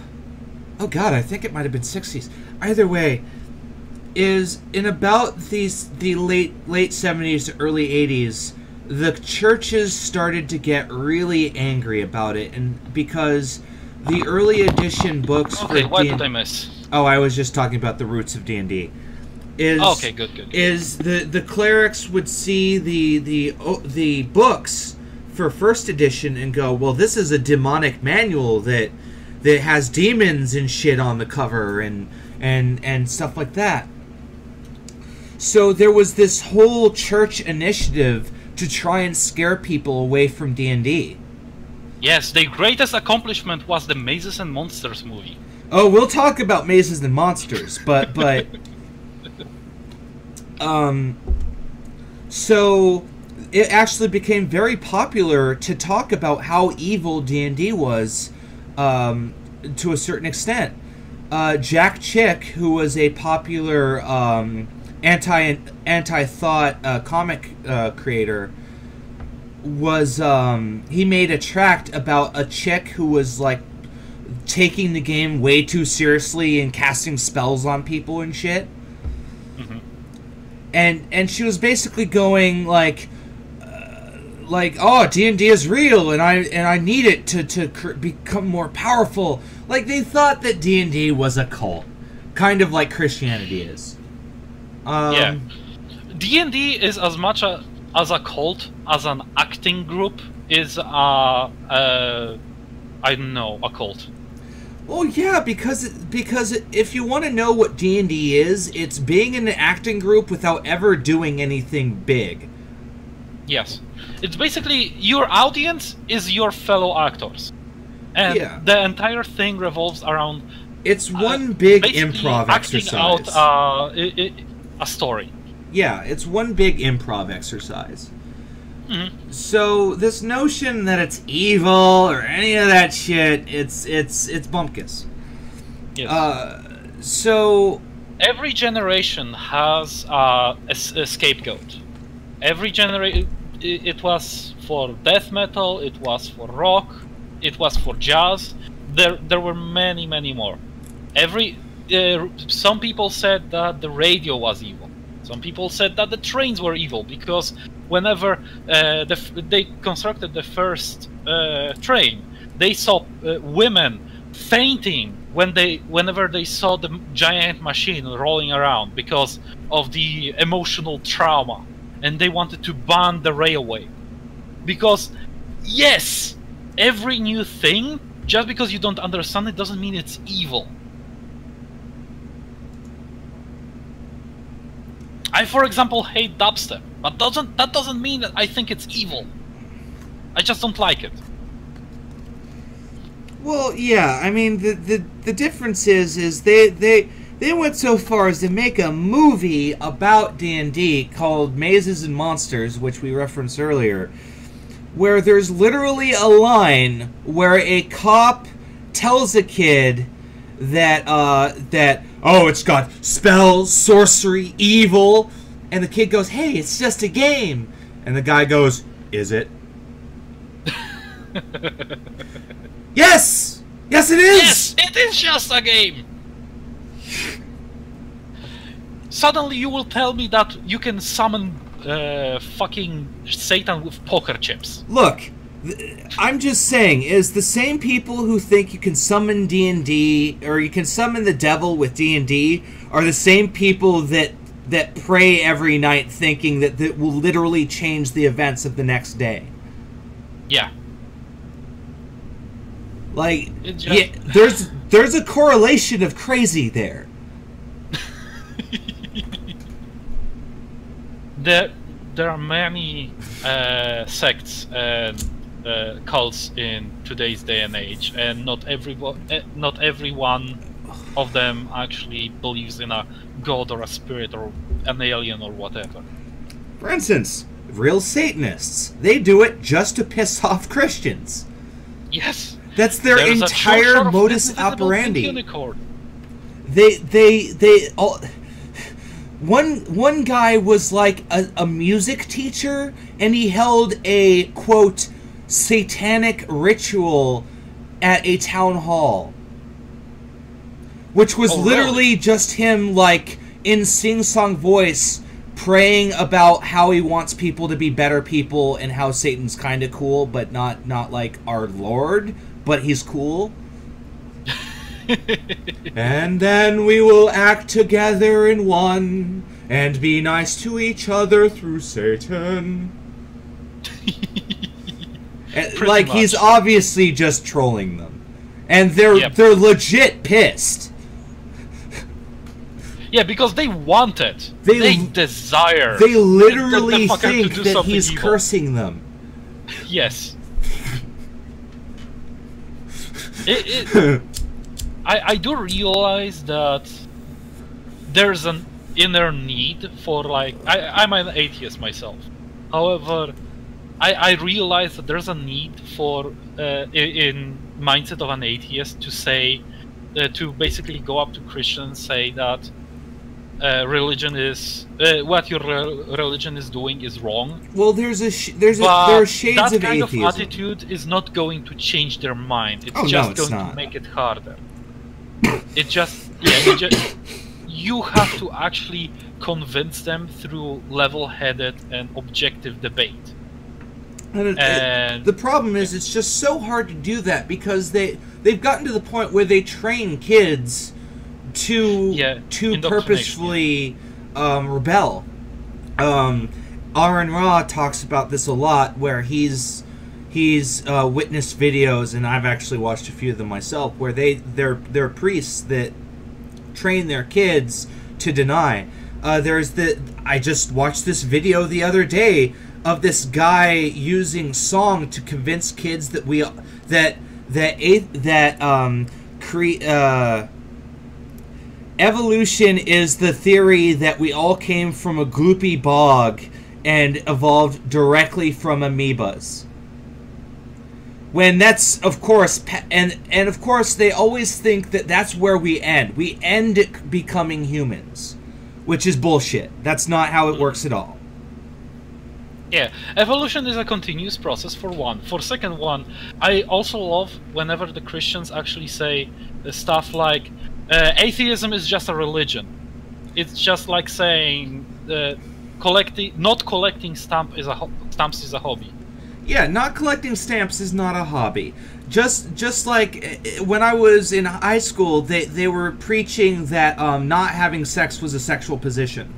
god, I think it might have been 60s. Either way, is in about the late 70s, early 80s, the churches started to get really angry about it, and because the early edition books for D&D... what did I miss? Oh, I was just talking about the roots of D&D. Okay, good. Is the clerics would see the books for first edition and go, well, this is a demonic manual that has demons and shit on the cover and stuff like that. So there was this whole church initiative to try and scare people away from D&D. Yes, their greatest accomplishment was the Mazes and Monsters movie. Oh, we'll talk about Mazes and Monsters, but so it actually became very popular to talk about how evil D&D was, to a certain extent. Jack Chick, who was a popular anti-thought comic creator, was he made a tract about a chick who was like taking the game way too seriously and casting spells on people and shit. Mm-hmm. And she was basically going like, oh, D&D is real, and I need it to become more powerful. Like, they thought that D&D was a cult, kind of like Christianity is. Yeah, D&D is as much as a cult as an acting group is I don't know, a cult. Well, yeah, because if you want to know what D&D is, it's being in an acting group without ever doing anything big. Yes. It's basically your audience is your fellow actors. And the entire thing revolves around... It's one big improv exercise. Out a story. Yeah, it's one big improv exercise. Mm-hmm. So this notion that it's evil or any of that shit, it's bumpkus. Yes. So every generation has a scapegoat. Every generation, it was for death metal, it was for rock, it was for jazz. There were many more. Some people said that the radio was evil. Some people said that the trains were evil because whenever they constructed the first train, they saw women fainting whenever they saw the giant machine rolling around because of the emotional trauma, and they wanted to ban the railway. Because yes, every new thing, just because you don't understand it doesn't mean it's evil. I, for example, hate dubstep, but that doesn't mean that I think it's evil. I just don't like it. Well, yeah, I mean, the difference is they went so far as to make a movie about D&D called Mazes and Monsters, which we referenced earlier, where there's literally a line where a cop tells a kid that oh, it's got spells, sorcery, evil, and the kid goes, hey, it's just a game, and the guy goes, is it? Yes it is. Yes, it is just a game. Suddenly you will tell me that you can summon fucking Satan with poker chips. Look, I'm just saying, is the same people who think you can summon D&D, or you can summon the devil with D&D, are the same people that pray every night thinking that will literally change the events of the next day. Yeah. Like, yeah, there's a correlation of crazy there. There are many sects and cults in today's day and age, and not every one of them actually believes in a god or a spirit or an alien or whatever. For instance, real Satanists, they do it just to piss off Christians. Yes, that's their entire modus operandi. They all. One guy was like a music teacher, and he held a, quote, satanic ritual at a town hall. Which was literally just him, like, in sing-song voice, praying about how he wants people to be better people and how Satan's kind of cool, but not like our Lord, but he's cool. And then we will act together in one and be nice to each other through Satan. Like, much. He's obviously just trolling them. And they're legit pissed. Yeah, because they want it. They desire. They literally the think that he's evil. cursing them. Yes. I do realize that there's an inner need for, like, I'm an atheist myself. However, I realize that there's a need for in mindset of an atheist to say to basically go up to Christians and say that religion is what your religion is doing is wrong. Well, there are shades that of kind atheism. of attitude is not going to change their mind. It's just going to make it harder. It just you have to actually convince them through level-headed and objective debate. And the problem is, it's just so hard to do that because they've gotten to the point where they train kids to purposefully rebel. Aaron Ra talks about this a lot, where he's witnessed videos, and I've actually watched a few of them myself, where they're priests that train their kids to deny. I just watched this video the other day of this guy using song to convince kids that evolution is the theory that we all came from a gloopy bog and evolved directly from amoebas. When that's, of course, and of course they always think that that's where we end. We end at becoming humans, which is bullshit. That's not how it works at all. Yeah, evolution is a continuous process, for one. For second one, I also love whenever the Christians actually say stuff like, atheism is just a religion. It's just like saying not collecting stamps is a hobby. Yeah, not collecting stamps is not a hobby. Just like when I was in high school, they were preaching that not having sex was a sexual position.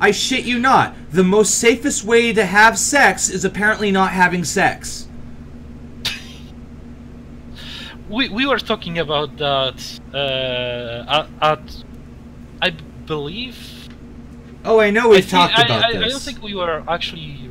I shit you not. The most safest way to have sex is apparently not having sex. We were talking about that at I believe. Oh, I know we've talked about this. I don't think we were actually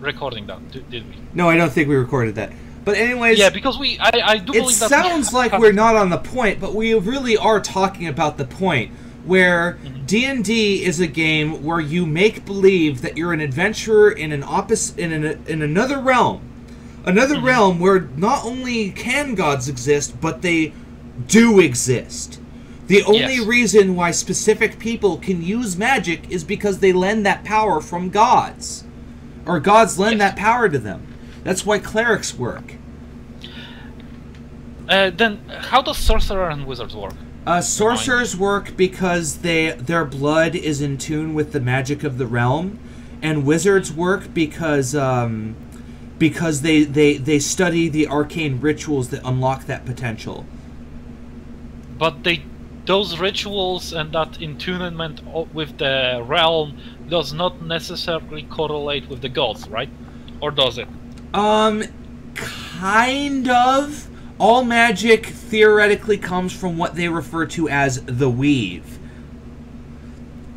recording that, did we? No, I don't think we recorded that. But anyways... Yeah, because I do believe that... It sounds like we're not on the point, but we really are talking about the point, where D&D is a game where you make believe that you're an adventurer in in another realm. Another realm where not only can gods exist, but they do exist. The only reason why specific people can use magic is because they lend that power from gods. Or gods lend that power to them. That's why clerics work. Then, how does sorcerer and wizards work? Sorcerers work because their blood is in tune with the magic of the realm. And wizards work because they study the arcane rituals that unlock that potential. But those rituals and that attunement with the realm does not necessarily correlate with the gods, right? Or does it? Kind of. All magic theoretically comes from what they refer to as the weave.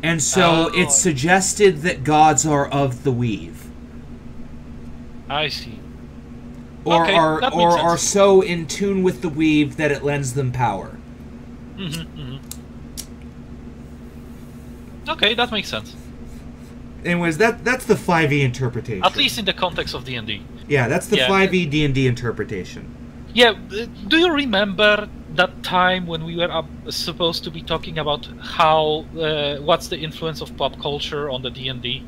And so it's suggested that gods are of the weave. I see. Or are so in tune with the weave that it lends them power. Okay, that makes sense. Anyways, that's the 5e interpretation. At least in the context of D&D. Yeah, that's the 5e D&D interpretation. Yeah, do you remember that time when we were supposed to be talking about how what's the influence of pop culture on the D&D?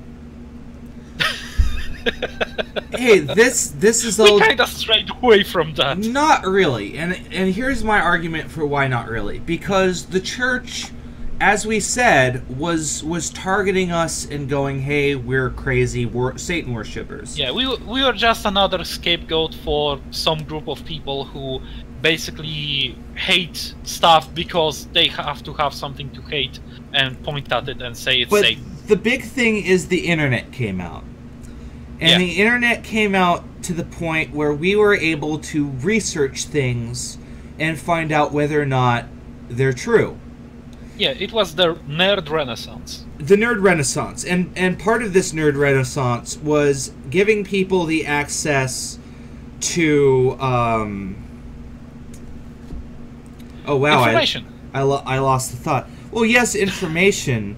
Hey, this is all... We kind of strayed away from that. Not really, and here's my argument for why not really. Because the church, as we said, was targeting us and going, hey, we're crazy, we're Satan worshippers. Yeah, we were just another scapegoat for some group of people who basically hate stuff because they have to have something to hate and point at it and say it's Satan. The big thing is the internet came out. And the internet came out to the point where we were able to research things and find out whether or not they're true. Yeah, it was the nerd renaissance. The nerd renaissance. And part of this nerd renaissance was giving people the access to oh wow, Information. I lost the thought. Well, yes, information,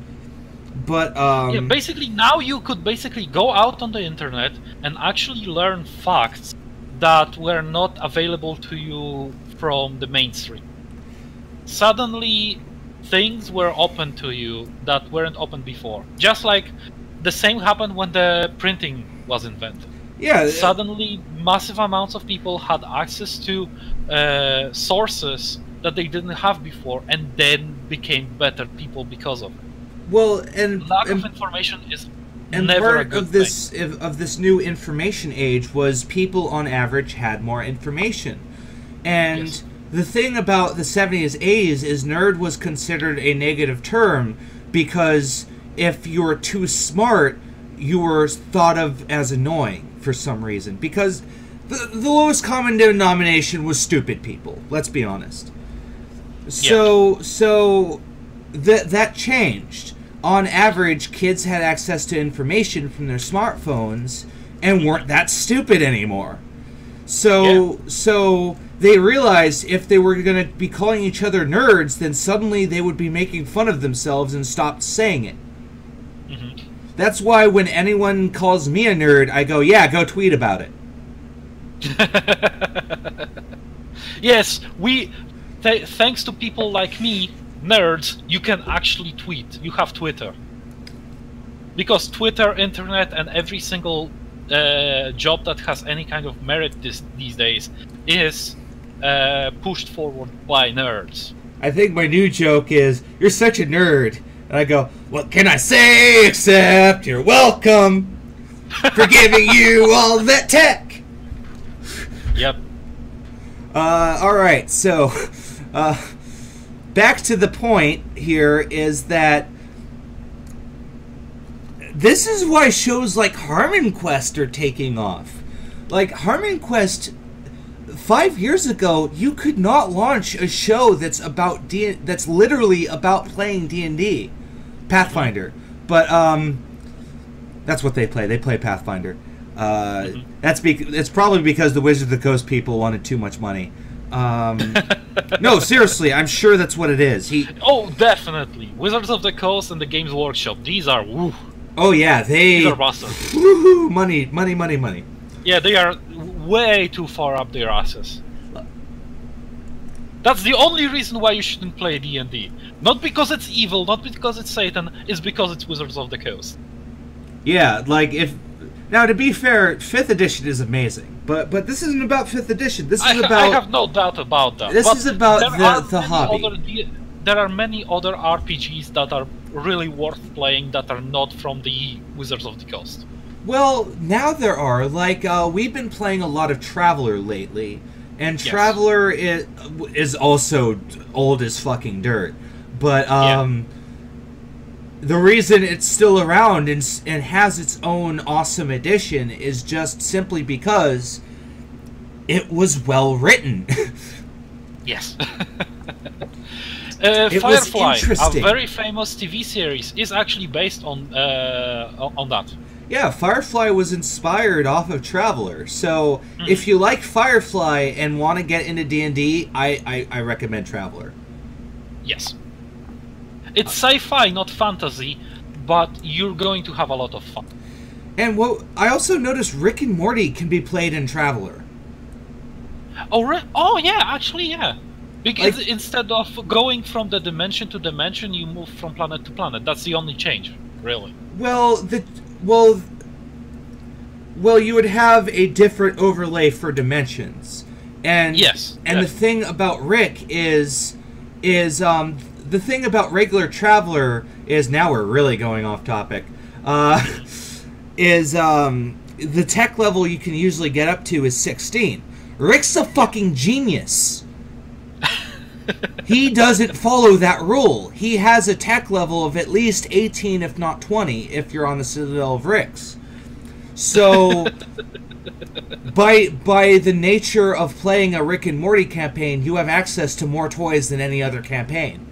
but yeah, basically now you could basically go out on the internet and actually learn facts that were not available to you from the mainstream. Suddenly things were open to you that weren't open before. Just like the same happened when the printing was invented. Yeah. Suddenly massive amounts of people had access to sources that they didn't have before, and then became better people because of it. Well, and lack of information is and never part a good of this thing. of this new information age was people on average had more information. And Yes. the thing about the 70s, 80s is nerd was considered a negative term because if you were too smart, you were thought of as annoying for some reason. Because the lowest common denomination was stupid people. Let's be honest. So that changed. On average, kids had access to information from their smartphones and weren't that stupid anymore. So they realized if they were going to be calling each other nerds, then suddenly they would be making fun of themselves and stopped saying it. Mm-hmm. That's why when anyone calls me a nerd, I go, yeah, go tweet about it. Yes, thanks to people like me, nerds, you can actually tweet. You have Twitter. Because Twitter, internet, and every single job that has any kind of merit these days is pushed forward by nerds. I think my new joke is, you're such a nerd. And I go, what can I say except you're welcome for giving you all that tech. Yep. Alright, so back to the point here is that this is why shows like Harmon Quest are taking off. Like, Harmon Quest, 5 years ago, you could not launch a show that's about that's literally about playing D&D, Pathfinder. But that's what they play. They play Pathfinder. It's probably because the Wizards of the Coast people wanted too much money. No, seriously, I'm sure that's what it is. Oh, definitely. Wizards of the Coast and the Games Workshop. These are woo. Oh yeah, These are bastards. Woohoo! Money. Yeah, they are way too far up their asses. That's the only reason why you shouldn't play D&D. Not because it's evil, not because it's Satan, it's because it's Wizards of the Coast. Yeah, like now to be fair, 5th edition is amazing, but this isn't about 5th edition. This is about. I have no doubt about that. This is about the hobby. There are many other RPGs that are really worth playing that are not from the Wizards of the Coast. Well, now there are. Like, we've been playing a lot of Traveller lately, and Yes. Traveller is also old as fucking dirt. But the reason it's still around and has its own awesome edition is just simply because it was well written. Yes. It was Firefly, a interesting. very famous TV series, is actually based on that. Yeah, Firefly was inspired off of Traveller. So if you like Firefly and want to get into D&D, I recommend Traveller. Yes. It's sci-fi, not fantasy, but you're going to have a lot of fun. And I also noticed Rick and Morty can be played in Traveller. Oh yeah, actually yeah. Because Like- instead of going from the dimension to dimension, you move from planet to planet. That's the only change, really. Well, you would have a different overlay for dimensions. And Yes. And the thing about Rick is the thing about regular Traveller is, now we're really going off topic. Is the tech level you can usually get up to is 16. Rick's a fucking genius. He doesn't follow that rule. He has a tech level of at least 18, if not 20, if you're on the Citadel of Ricks. So by the nature of playing a Rick and Morty campaign, you have access to more toys than any other campaign.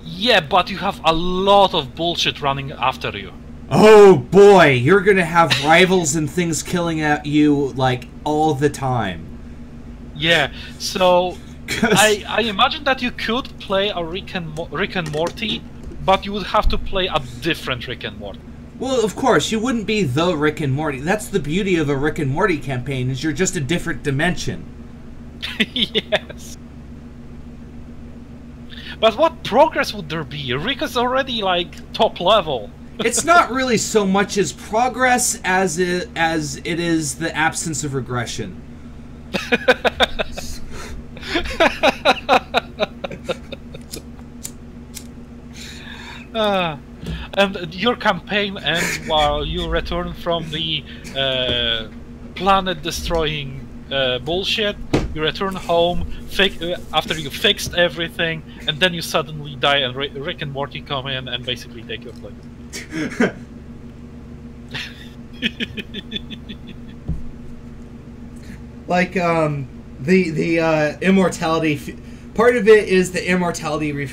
Yeah, but you have a lot of bullshit running after you. Oh boy, you're gonna have rivals and things killing at you like all the time. Yeah, so I imagine that you could play a Rick and Morty, but you would have to play a different Rick and Morty. Well, of course, you wouldn't be the Rick and Morty. That's the beauty of a Rick and Morty campaign, is you're just a different dimension. Yes. But what progress would there be? Rick is already, like, top level. It's not really so much as progress as it is the absence of regression. And your campaign ends while you return from the planet-destroying bullshit. You return home after you fixed everything, and then you suddenly die, and Rick and Morty come in and basically take your place. Like the immortality. Part of it is the immortality.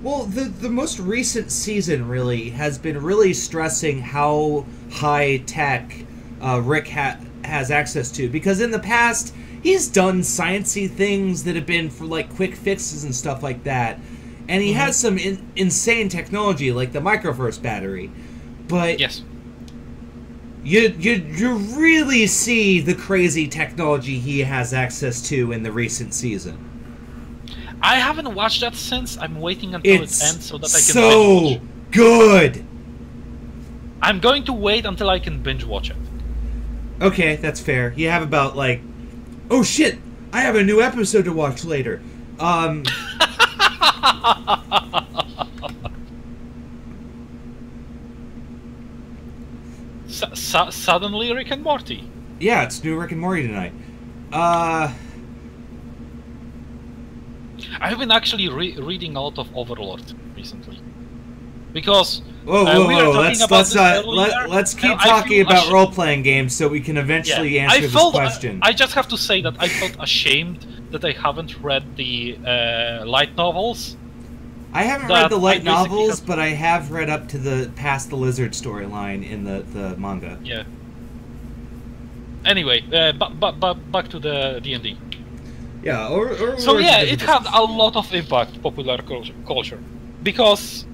Well, the most recent season really has been really stressing how high tech Rick has access to, because in the past he's done sciencey things that have been for like quick fixes and stuff like that, and he has some insane technology like the microverse battery, but yes, you really see the crazy technology he has access to in the recent season. I haven't watched that since. I'm waiting until it ends so that I can so binge watch it. Good. I'm going to wait until I can binge watch it. Okay, that's fair. You have about like, oh shit, I have a new episode to watch later. Suddenly Rick and Morty. Yeah, it's new Rick and Morty tonight. I've been actually reading a lot of Overlord recently, because let's keep talking about role-playing games so we can eventually answer this question. I just have to say that I felt ashamed that I haven't read the light novels. I haven't read the light novels, but I have read up to the past the lizard storyline in the manga. Yeah. Anyway, back to the D&D. Yeah, so yeah, it had a lot of impact, popular culture, because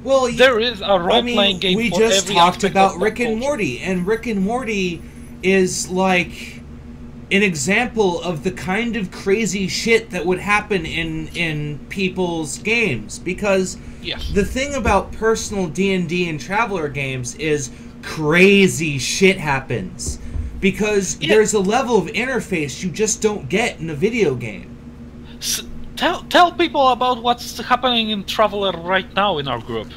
there is a role-playing game for every we just talked about Rick and culture. Morty, and Rick and Morty is like an example of the kind of crazy shit that would happen in people's games, because the thing about personal D&D and Traveler games is crazy shit happens. Because there's a level of interface you just don't get in a video game. Tell people about what's happening in Traveler right now in our group.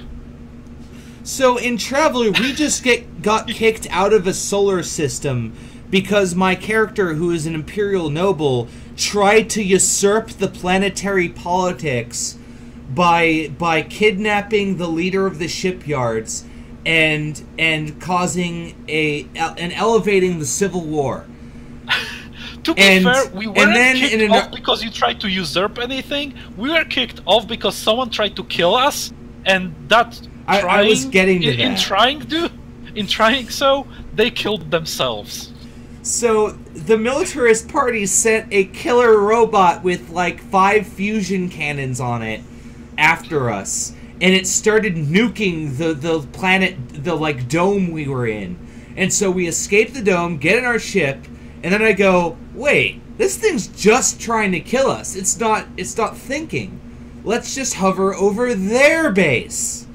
So in Traveler, we just got kicked out of a solar system because my character, who is an Imperial noble, tried to usurp the planetary politics by kidnapping the leader of the shipyards and causing and elevating the civil war. To be fair, we weren't kicked off because you tried to usurp anything. We were kicked off because someone tried to kill us, and I was getting to that. In trying so, they killed themselves. So the militarist party sent a killer robot with like 5 fusion cannons on it after us. And it started nuking the planet, the like dome we were in. And so we escape the dome, get in our ship, and then I go, wait, this thing's just trying to kill us. It's not thinking. Let's just hover over their base.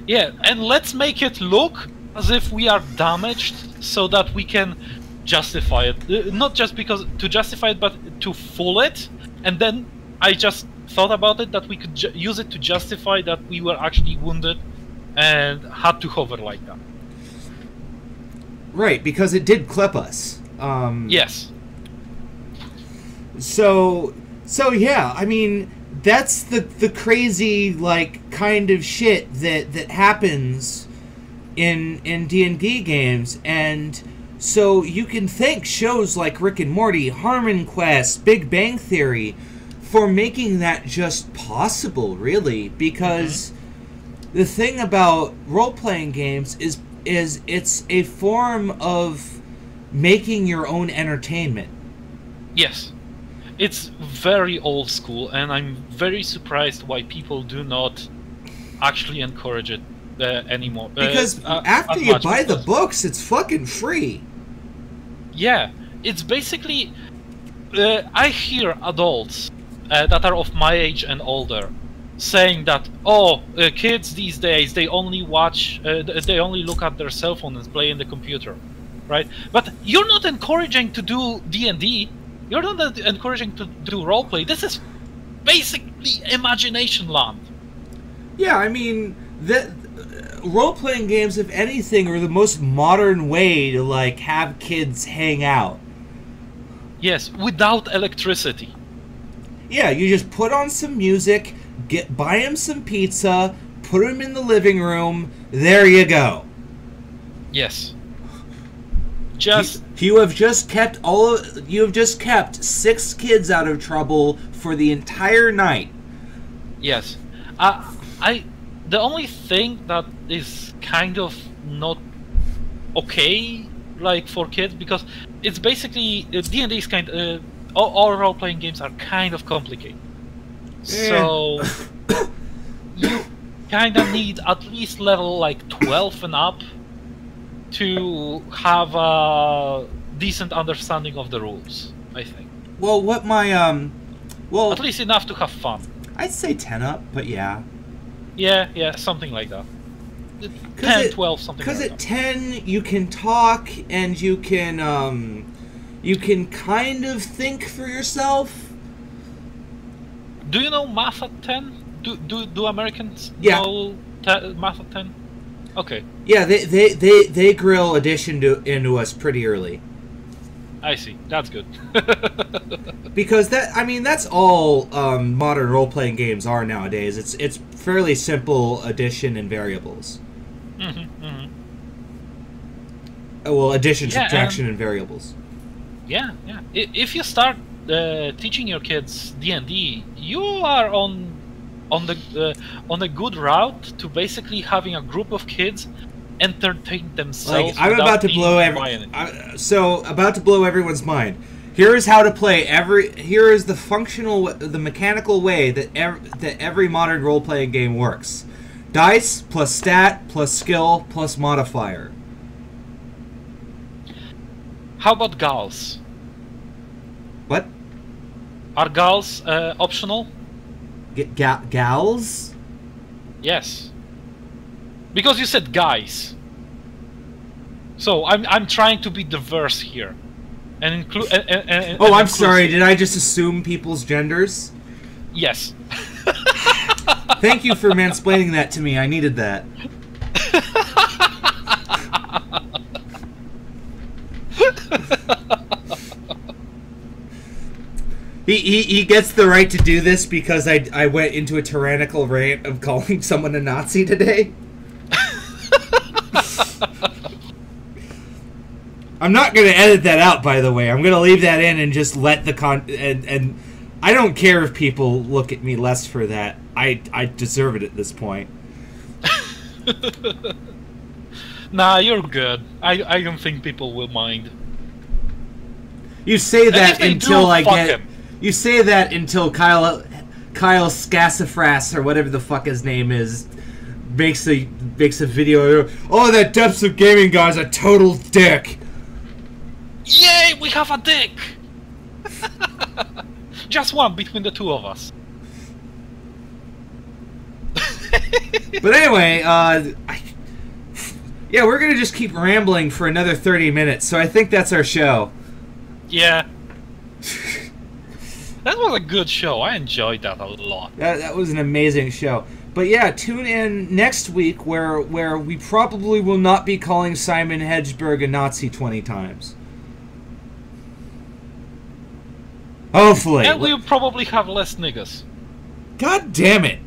Yeah, and let's make it look as if we are damaged so that we can justify it. Not just to justify it, but to fool it. And then I just thought about it that we could use it to justify that we were actually wounded and had to hover like that. Right, because it did clip us. Yes. So yeah, I mean, that's the crazy like kind of shit that happens in D&D games, and so you can thank shows like Rick and Morty, Harmon Quest, Big Bang Theory for making that just possible, really, because the thing about role-playing games is it's a form of making your own entertainment. Yes. It's very old school, and I'm very surprised why people do not actually encourage it anymore. Because after you buy the books, it's fucking free. Yeah, it's basically... I hear adults that are of my age and older saying that, kids these days, they only watch, they only look at their cell phone and play in the computer, right? But you're not encouraging to do D&D. You're not encouraging to do roleplay. This is basically imagination land. Yeah, I mean, role-playing games, if anything, are the most modern way to, like, have kids hang out. Yes, without electricity. Yeah, you just put on some music, buy him some pizza, put him in the living room, there you go. Yes. You have just kept 6 kids out of trouble for the entire night. Yes. The only thing that is kind of not okay, like, for kids, because it's basically D&D is all role-playing games are kind of complicated. So you kind of need at least level like 12 and up to have a decent understanding of the rules, I think. Well, what my at least enough to have fun. I'd say 10 up, but yeah. Yeah, something like that. 10, 12, something like that. Because at 10, you can talk, and you can kind of think for yourself. Do you know math at 10? Do Americans know math at 10? Okay. Yeah, they grill addition into us pretty early. I see. That's good. Because that's all modern role-playing games are nowadays. It's fairly simple addition and variables. Well, addition, subtraction, and variables. Yeah. If you start teaching your kids D&D, you are on a good route to basically having a group of kids entertain themselves. Like, I'm about to blow about to blow everyone's mind. Here is how to play here is the mechanical way that every modern role-playing game works. Dice plus stat plus skill plus modifier. How about gals? What? Are gals optional? Gals? Yes. Because you said guys. So I'm trying to be diverse here. And include I'm sorry, did I just assume people's genders? Yes. Thank you for mansplaining that to me. I needed that. He gets the right to do this because I went into a tyrannical rant of calling someone a Nazi today. I'm not going to edit that out, by the way. I'm going to leave that in and just let the and I don't care if people look at me less for that. I deserve it at this point. Nah, you're good. I don't think people will mind. You say that until I get... You say that until Kyle Scassafras, or whatever the fuck his name is, makes a video. Oh, that Depths of Gaming guy's a total dick. Yay, we have a dick. Just one between the two of us. But anyway, yeah, we're gonna just keep rambling for another 30 minutes. So I think that's our show. Yeah. That was a good show. I enjoyed that a lot. That was an amazing show. But yeah, tune in next week where we probably will not be calling Simon Hedgeberg a Nazi 20 times. Hopefully. And we'll probably have less niggas. God damn it.